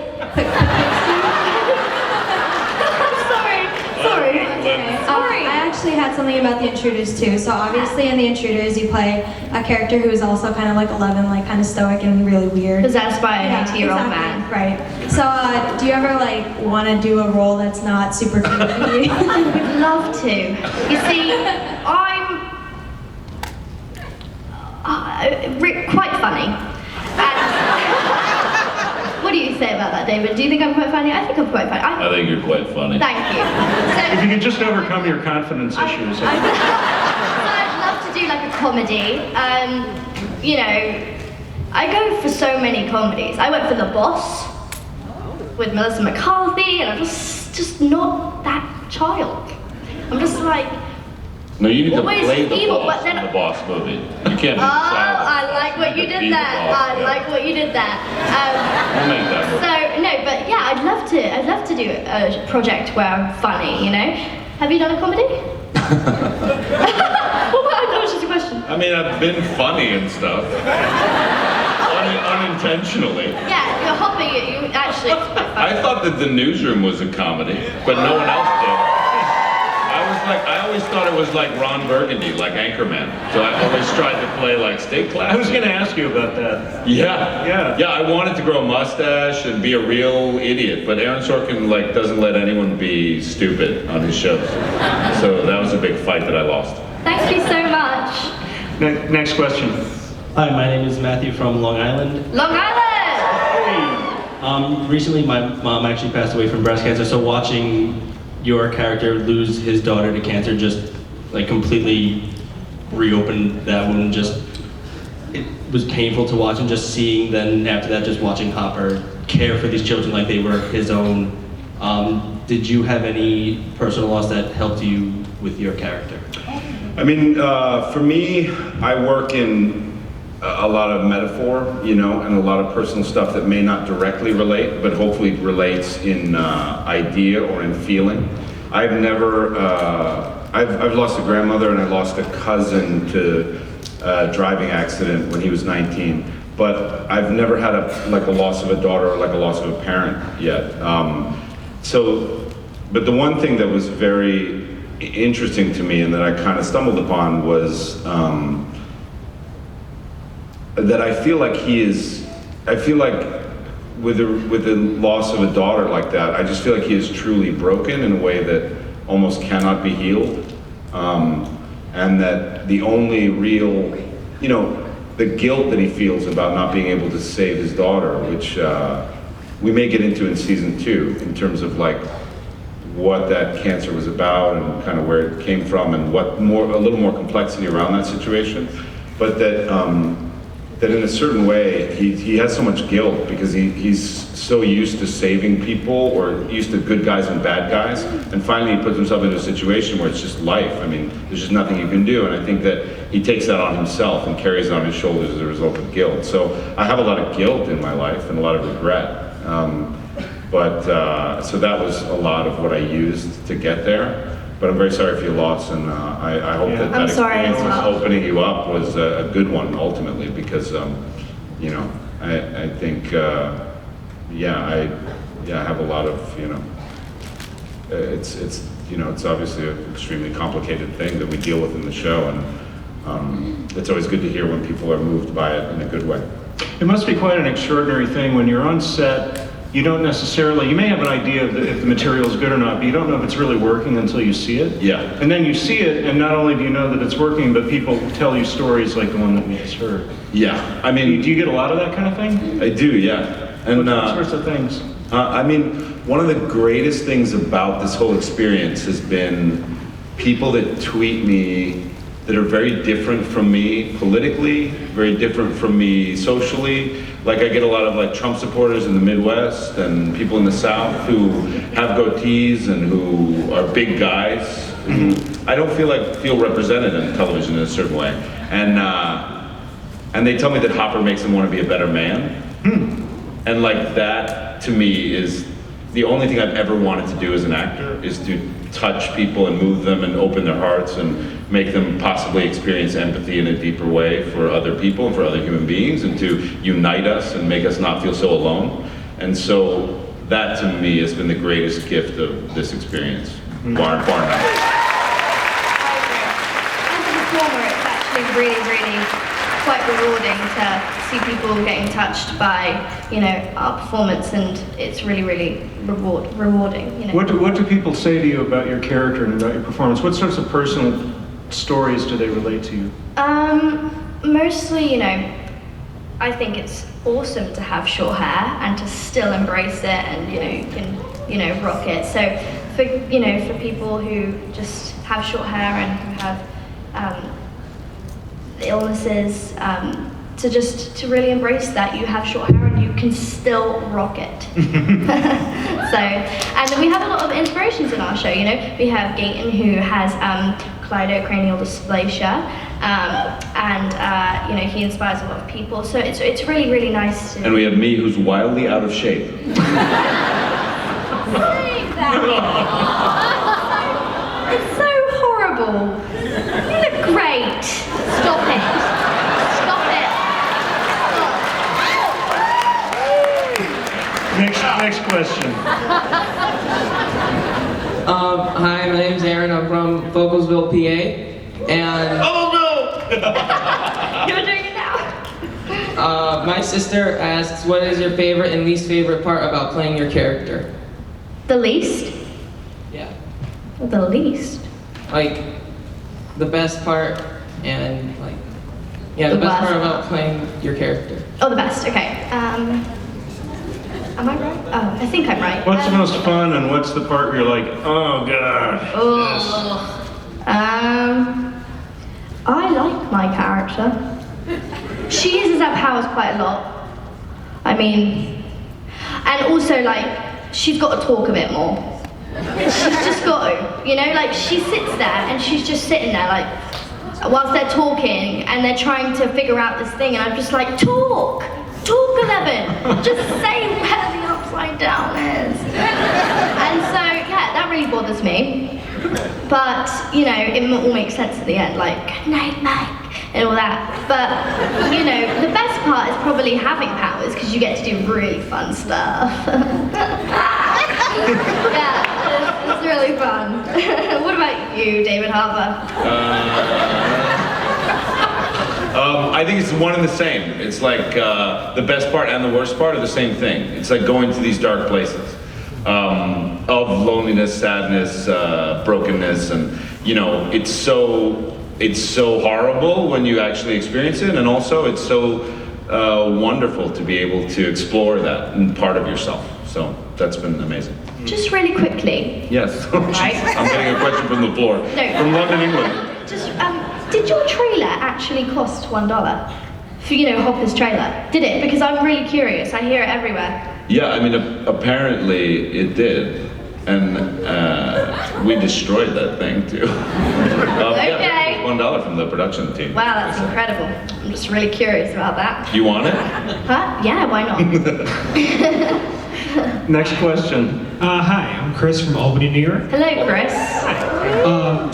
Sorry. I actually had something about The Intruders too. So obviously in The Intruders you play a character who is also kind of like 11, like kind of stoic and really weird. Possessed by an 80-year-old exactly, man. Right. So do you ever like want to do a role that's not super creepy? I would love to. You see, I'm quite funny. And what do you say about that, David? Do you think I'm quite funny? I think I'm quite funny. I think you're quite funny. Thank you. If you could just overcome your confidence issues. I'd love to do like a comedy. You know, I go for so many comedies. I went for The Boss with Melissa McCarthy, and I'm just not that child. I'm just like, No, you need to Always play the evil, boss but then- in the boss movie. You can't be oh, silent. I like what you need to did be the there. boss, I yeah. like what you did there. We'll make that work. So no, but yeah, I'd love to do a project where I'm funny. You know, have you done a comedy? Well, that was just a question. I mean, I've been funny and stuff. Unintentionally. Yeah, you're hopping. You actually. It's quite funny. I thought that The Newsroom was a comedy, but no one else did. I was I always thought it was like Ron Burgundy, like Anchorman. So I always tried to play like stay classy. I was going to ask you about that. Yeah. I wanted to grow a mustache and be a real idiot, but Aaron Sorkin like doesn't let anyone be stupid on his shows. So that was a big fight that I lost. Thank you so much. Next question. Hi, my name is Matthew from Long Island. Long Island! Recently, my mom actually passed away from breast cancer, so watching your character lose his daughter to cancer just like completely reopened that wound. It was painful to watch, and just seeing then after that, just watching Hopper care for these children like they were his own. Did you have any personal loss that helped you with your character? I mean, for me, I work in a lot of metaphor, and a lot of personal stuff that may not directly relate, but hopefully relates in idea or in feeling. I've never, I've lost a grandmother and I lost a cousin to a driving accident when he was 19, but I've never had a loss of a daughter or like a loss of a parent yet. But the one thing that was very interesting to me and that I kind of stumbled upon was that I feel like with the loss of a daughter like that, I just feel like he is truly broken in a way that almost cannot be healed. And that the only real, the guilt that he feels about not being able to save his daughter, which we may get into in season 2 in terms of like what that cancer was about and kind of where it came from and a little more complexity around that situation. But that in a certain way, he has so much guilt because he's so used to saving people or used to good guys and bad guys, and finally he puts himself into a situation where it's just life. I mean, there's just nothing you can do, and I think that he takes that on himself and carries it on his shoulders as a result of guilt. So I have a lot of guilt in my life and a lot of regret. So that was a lot of what I used to get there. But I'm very sorry for your loss, and I hope that experience opening you up was a good one ultimately, because I think I have a lot of it's obviously an extremely complicated thing that we deal with in the show, and it's always good to hear when people are moved by it in a good way. It must be quite an extraordinary thing when you're on set. You don't necessarily, you may have an idea of if the material is good or not, but you don't know if it's really working until you see it. Yeah. And then you see it, and not only do you know that it's working, but people tell you stories like the one that we just heard. Yeah, I mean... Do you get a lot of that kind of thing? I do, yeah. And what sorts of things? I mean, one of the greatest things about this whole experience has been people that tweet me that are very different from me politically, very different from me socially. Like I get a lot of like Trump supporters in the Midwest and people in the South who have goatees and who are big guys. Who I don't feel represented in television in a certain way. And they tell me that Hopper makes them want to be a better man. And like that to me is the only thing I've ever wanted to do as an actor, is to touch people and move them and open their hearts and make them possibly experience empathy in a deeper way for other people and for other human beings, and to unite us and make us not feel so alone. And so that to me has been the greatest gift of this experience, bar none. As a performer, it's actually really quite rewarding to see people getting touched by, our performance, and it's really rewarding. What do people say to you about your character and about your performance? What sorts of personal stories do they relate to you? Mostly, I think it's awesome to have short hair and to still embrace it, and you can rock it. So for people who just have short hair and who have illnesses, to really embrace that you have short hair and you can still rock it. And we have a lot of inspirations in our show. We have Gaten, who has cleidocranial dysplasia, and he inspires a lot of people. So it's really nice to. And we have me, who's wildly out of shape. It's so horrible. You look great. Stop it. Next question. Hi, my name's Aaron. I'm from little PA. And Oh You're doing it now. my sister asks, what is your favorite and least favorite part about playing your character? The least? Yeah. The least. Like, the best part and like, yeah, the The best worst part about part. playing your character. Oh, the best. Okay. Am I right? Oh, I think I'm right. What's the most fun and what's the part where you're like, oh god? I like my character. She uses her powers quite a lot. I mean, and also like, she's got to talk a bit more. She's just got to, you know, like she sits there and she's just sitting there like, whilst they're talking and they're trying to figure out this thing and I'm just like, talk, 11, just say where the upside down is. And so, yeah, that really bothers me. But, you know, it all makes sense at the end, like, good night, Mike, and all that. But, you know, the best part is probably having powers, because you get to do really fun stuff. Yeah, it's really fun. What about you, David Harbour? I think it's one and the same. It's like the best part and the worst part are the same thing. It's like going to these dark places of loneliness, sadness, brokenness, and you know, it's so horrible when you actually experience it, and also it's so wonderful to be able to explore that part of yourself. So that's been amazing. Just really quickly. Yes. Right. I'm getting a question from the floor. No. From London, England. Just, did your trailer actually cost $1? For, you know, Hopper's trailer? Did it? Because I'm really curious. I hear it everywhere. Yeah, I mean, apparently it did, and we destroyed that thing too. Okay. Yeah, it was $1 from the production team. Wow, that's incredible. I'm just really curious about that. You want it? Huh? Yeah, why not? Next question. Hi, I'm Chris from Albany, New York. Hello, Chris.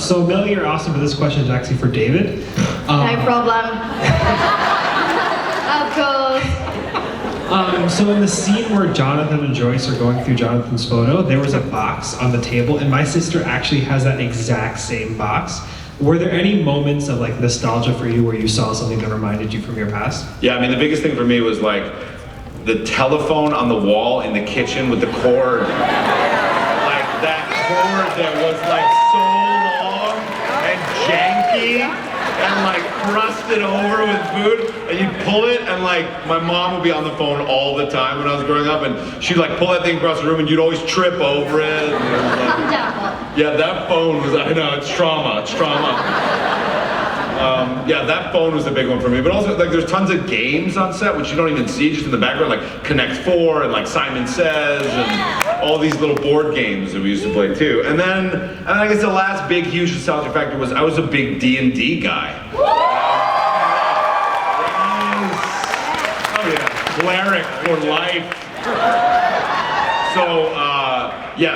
So Millie, you're awesome, but this question is actually for David. No problem. Of course. So in the scene where Jonathan and Joyce are going through Jonathan's photo, there was a box on the table, and my sister actually has that exact same box. Were there any moments of like nostalgia for you where you saw something that reminded you from your past? Yeah, I mean, the biggest thing for me was like the telephone on the wall in the kitchen with the cord. Like that cord that was like so long and janky and like crusted over with food, and you'd pull it, and like my mom would be on the phone all the time when I was growing up, and she'd like pull that thing across the room and you'd always trip over it. And it was like, yeah, that phone was, I know, it's trauma. Yeah, that phone was the big one for me. But also, like, there's tons of games on set which you don't even see, just in the background, like Connect 4 and like Simon Says and all these little board games that we used to play too. And I guess the last big, huge nostalgia factor was I was a big D&D guy. Oh yeah, cleric for life.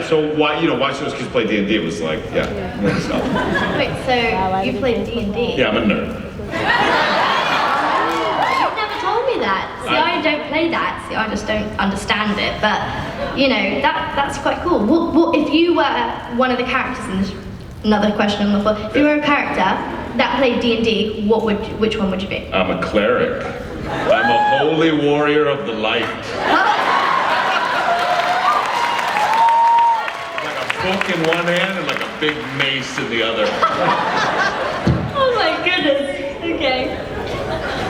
So watching those kids play D&D, it was like, yeah, nostalgia. Wait, so you played D&D? Yeah, I'm a nerd. You've never told me that. See, I don't play that. See, I just don't understand it. But, you know, that's quite cool. What if you were one of the characters in this? Another question on the floor. If you were a character that played D&D, which one would you be? I'm a cleric. I'm a holy warrior of the light. Book in one hand and like a big mace in the other. Oh my goodness. Okay.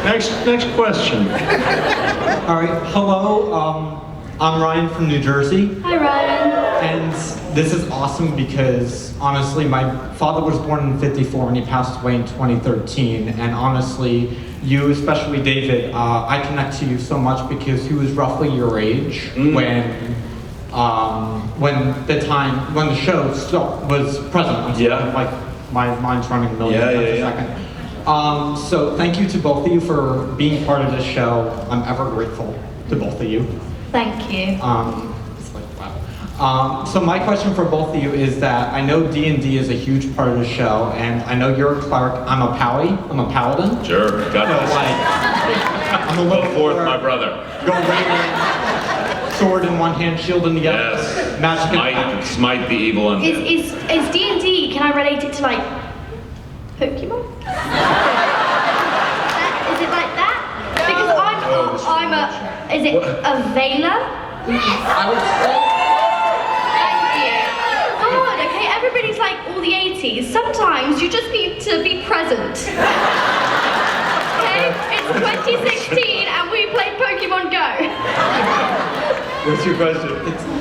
Next question. All right, hello. I'm Ryan from New Jersey. Hi, Ryan. And this is awesome because honestly, my father was born in '54 and he passed away in 2013. And honestly, you, especially David, I connect to you so much because he was roughly your age when the show still was present. Like my mind's running a million times a second. So thank you to both of you for being part of this show. I'm ever grateful to both of you. Thank you. So my question for both of you is that I know D&D is a huge part of the show, and I know you're a cleric. I'm a paladin. Sure, got this. I'm a little Go forth, my brother. Go right in. Sword in one hand, shield in the other. Yes. Magic Smite the evil undead. Is D&D, can I relate it to like Pokemon? Is it like that? Because I'm a, is it a Veiler? Yes. Thank you. God, okay, everybody's like all the 80s. Sometimes you just need to be present. Okay? It's 2016 and we played Pokemon Go. What's your question?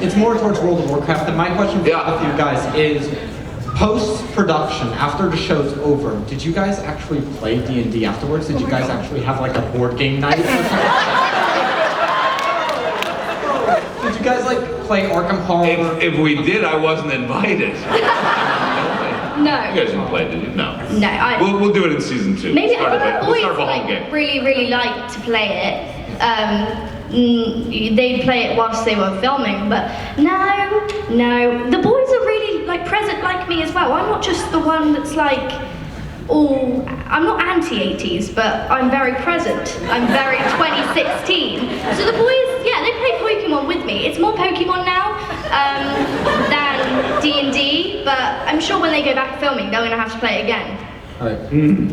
It's more towards World of Warcraft, and my question for both of you guys is, post-production, after the show's over, did you guys actually play D&D afterwards? Did you guys actually have like a board game night? Did you guys like play Arkham Horror? If we did, I wasn't invited. No. You guys didn't play, did you? No. No, We'll do it in season 2. Maybe We'll I think the boys start a home like, game. really liked to play it. They'd play it whilst they were filming, but no. The boys are really like present like me as well. I'm not just the one that's like I'm not anti-80s, but I'm very present. I'm very 2016. So the boys, yeah, they play Pokemon with me. It's more Pokemon now than D&D, but I'm sure when they go back filming, they're gonna have to play it again. All right.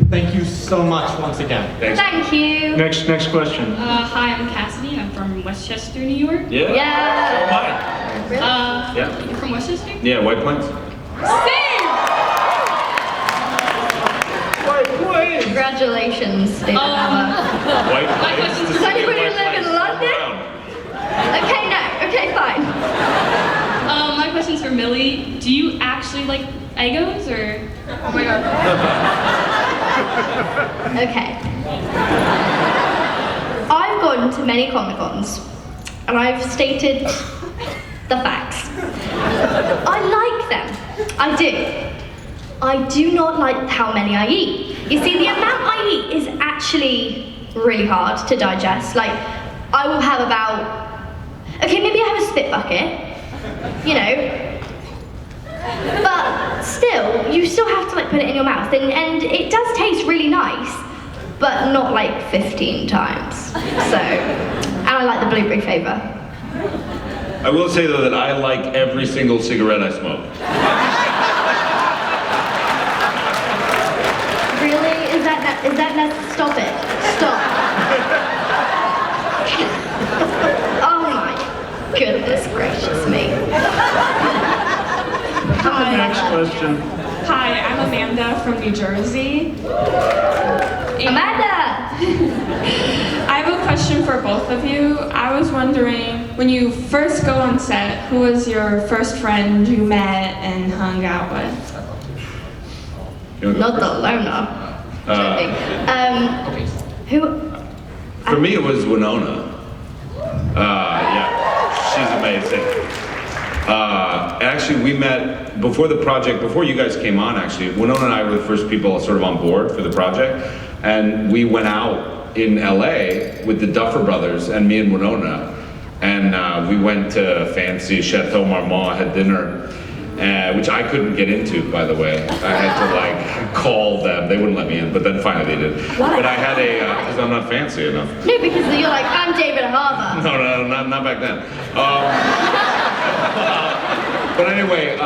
Thank you so much once again. Thanks. Thank you. Next question. Hi, I'm Cassidy. I'm from Westchester, New York. Yeah. Yeah. Yeah. You're from Westchester? Yeah, White Plains. Same! White Plains. Congratulations, David Hammer. White Plains. Does anybody live in London? Okay, no. Okay, fine. My question's for Millie. Do you actually like Eggos or? Oh my god. Okay. I've gone to many Comic-Cons, and I've stated the facts. I like them. I do. I do not like how many I eat. You see, the amount I eat is actually really hard to digest. Like, I will have about, okay, maybe I have a spit bucket, you know, but still, you still have to like put it in your mouth, and it does taste really nice, but not like 15 times. So, and I like the blueberry flavor. I will say though that I like every single cigarette I smoke. Really? Is that stop it. Stop. Oh my goodness gracious me. Next question. Hi, I'm Amanda from New Jersey. Amanda! I have a question for both of you. I was wondering, when you first go on set, who was your first friend you met and hung out with? Not the loner. Who? For me, it was Winona. Yeah, she's amazing. Actually, we met before the project, before you guys came on, actually. Winona and I were the first people sort of on board for the project. And we went out in LA with the Duffer Brothers and me and Winona. And we went to fancy Chateau Marmont, had dinner, which I couldn't get into, by the way. I had to like call them. They wouldn't let me in, but then finally they did. Why? But I had because I'm not fancy enough. No, because you're like, I'm David Harbour. No, not back then. But anyway,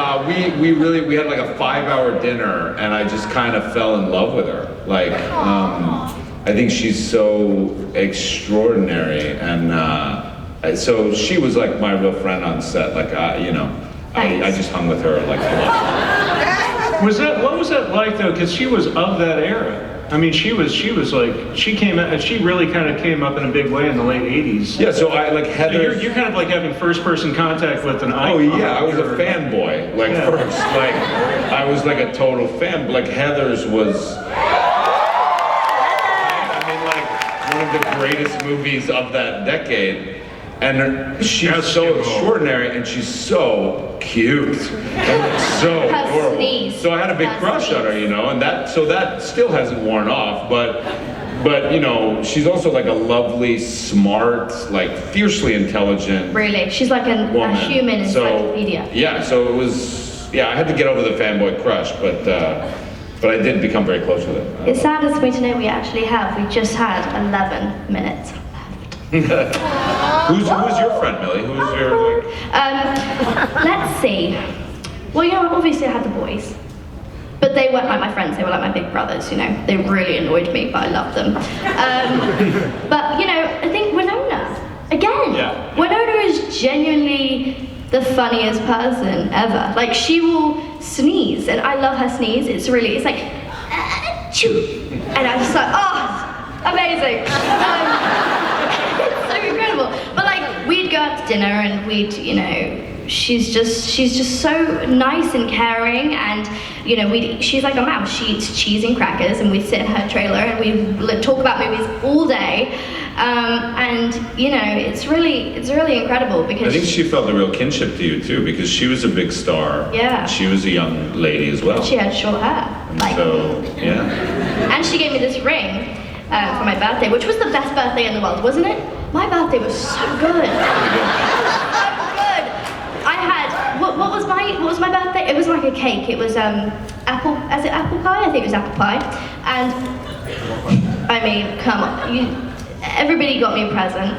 we had like a 5-hour dinner, and I just kind of fell in love with her. Like, I think she's so extraordinary, and so she was like my real friend on set. Like, you know, I just hung with her like a lot. What was that like though? Because she was of that era. I mean, she was like, she really kind of came up in a big way in the late 80s. Yeah, so I like Heather. So you're kind of like having first-person contact with an icon. Oh yeah, I was a fanboy. Like first, like I was like a total fan. Like Heather's was, I mean, like one of the greatest movies of that decade. And she's so extraordinary, and she's so cute, and so adorable. So I had a big crush on her, you know, and that still hasn't worn off. But you know, she's also like a lovely, smart, like fiercely intelligent. Really, she's like a human encyclopedia. Yeah, so it was. Yeah, I had to get over the fanboy crush, but I did become very close with her. It saddens me to know we just had 11 minutes. Who's your friend, Millie? Who's your like? Let's see. Well, you know, obviously I had the boys. But they weren't like my friends, they were like my big brothers, you know. They really annoyed me, but I loved them. But, you know, I think Winona, again, Winona is genuinely the funniest person ever. Like, she will sneeze, and I love her sneeze. It's like, achoo. And I'm just like, oh, amazing. It's so incredible. But like, we'd go out to dinner and we'd, you know, she's just so nice and caring, and you know, she's like a mouse. She eats cheese and crackers, and we sit in her trailer and we talk about movies all day. And you know, it's really incredible because I think she felt a real kinship to you too, because she was a big star. Yeah. She was a young lady as well. And she had short hair. And so, yeah. And she gave me this ring for my birthday, which was the best birthday in the world, wasn't it? My birthday was so good. It was so good. I had what was my birthday? It was like a cake. It was apple pie? I think it was apple pie. And I mean, come on, everybody got me a present,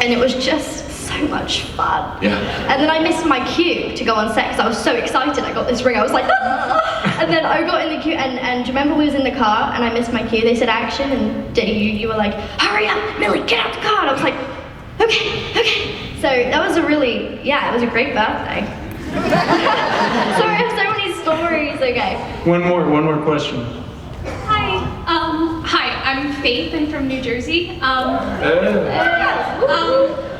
and it was just so much fun. Yeah. And then I missed my cue to go on set because I was so excited. I got this ring. I was like, ah! And then I got in the queue, and do you remember we was in the car and I missed my cue? They said action, and you were like, hurry up, Millie, get out the car. And I was like, okay. So that was it was a great birthday. Sorry, I have so many stories. Okay. One more question. Hi, I'm Faith and from New Jersey.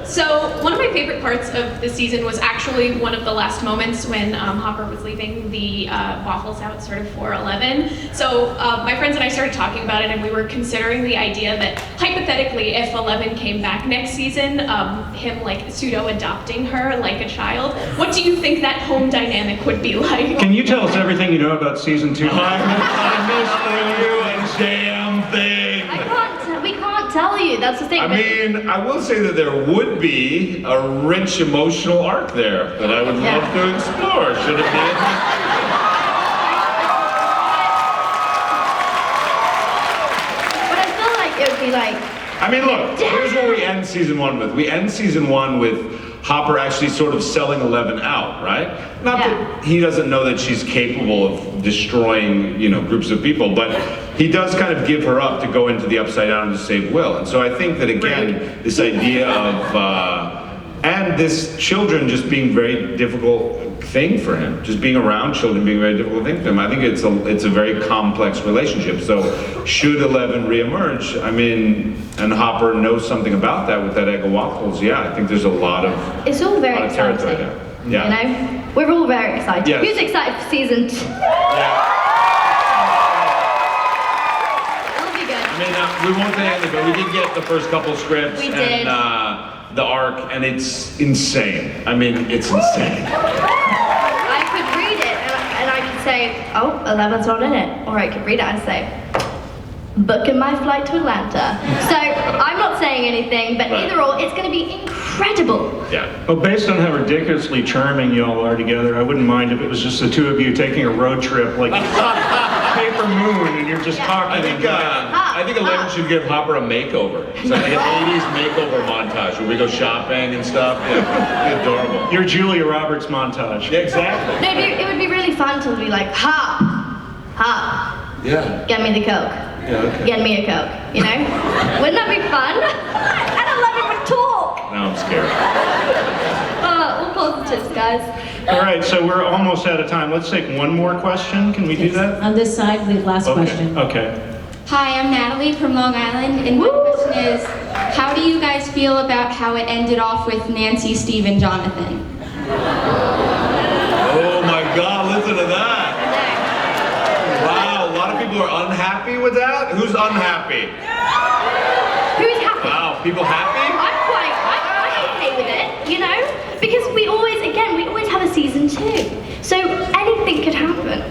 So one of my favorite parts of the season was actually one of the last moments when Hopper was leaving the waffles out sort of for 11. So my friends and I started talking about it, and we were considering the idea that hypothetically, if 11 came back next season, him like pseudo-adopting her like a child, what do you think that home dynamic would be like? Can you tell us everything you know about season 2? I missed you and damn thing. We can't tell you. That's the thing. I mean, I will say that there would be a rich emotional arc there that I would love to explore. Should it be? But I feel like it would be like. I mean, look. Here's what we end season 1 with. We end season 1 with Hopper actually sort of selling 11 out, right? Not that he doesn't know that she's capable of destroying, you know, groups of people, but he does kind of give her up to go into the Upside Down to save Will. And so I think that, again, this idea of, and this children just being a very difficult thing for him, just being around children being a very difficult thing for him. I think it's a very complex relationship. So should 11 reemerge, I mean, and Hopper knows something about that with that egg of waffles, I think there's a lot of It's all very exciting. territory there. Yeah. You know? We're all very excited. Yes. Who's excited for season 2? It'll be good. I mean, we won't say anything, but we did get the first couple scripts We did. and the arc, and it's insane. I mean, it's insane. I could read it and I could say, oh, 11's not in it. Or I could read it and say, booking my flight to Atlanta. So I'm not saying anything, but either or, it's going to be incredible. Yeah. Well, based on how ridiculously charming you all are together, I wouldn't mind if it was just the two of you taking a road trip, like Paper Moon, and you're just talking. I think 11 should give Hopper a makeover. It's like an 80s makeover montage where we go shopping and stuff. Yeah, it'd be adorable. Your Julia Roberts montage. Yeah, exactly. No, it would be really fun to be like, Hop, Yeah. get me the Coke. Yeah, okay. Get me a Coke, you know? Wouldn't that be fun? And 11 would talk. Now I'm scared. All positives, guys. All right, so we're almost out of time. Let's take one more question. Can we do that? On this side, the last question. Okay. Hi, I'm Natalie from Long Island, and my question is, how do you guys feel about how it ended off with Nancy, Steve, and Jonathan? Oh my God, listen to that. Wow, a lot of people are unhappy with that? Who's unhappy? Who's happy? Wow, people happy? I'm okay with it, you know? Because we always have a season 2. So anything could happen.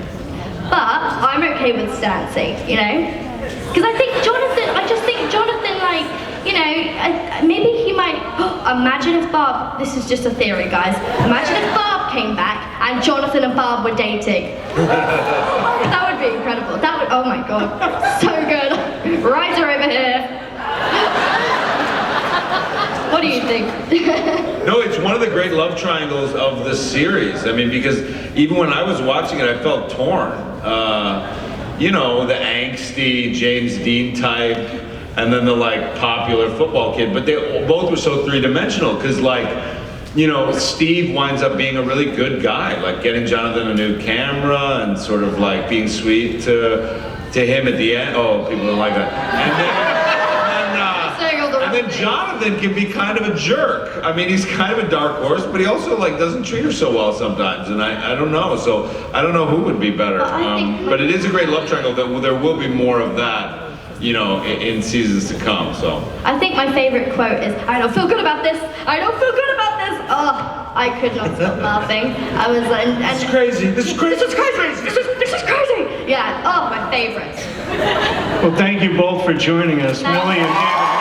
But I'm okay with Stancy, you know? Because I just think Jonathan, like, you know, maybe he might, imagine if Barb, this is just a theory, guys. Imagine if Barb came back and Jonathan and Barb were dating. That would be incredible. That would, oh my God, so good. Writer over here. What do you think? No, it's one of the great love triangles of the series. I mean, because even when I was watching it, I felt torn. You know, the angsty James Dean type, and then the like popular football kid. But they both were so three-dimensional, because like, you know, Steve winds up being a really good guy, like getting Jonathan a new camera and sort of like being sweet to him at the end. Oh, people don't like that. And then Jonathan can be kind of a jerk. I mean, he's kind of a dark horse, but he also like doesn't treat her so well sometimes. And I don't know. So I don't know who would be better. But it is a great love triangle. That there will be more of that, you know, in seasons to come. So I think my favorite quote is, "I don't feel good about this. I don't feel good about this." Oh, I could not stop laughing. I was like, "This is crazy. This is crazy. This is crazy. This is crazy." Yeah. Oh, my favorite. Well, thank you both for joining us, Millie and David.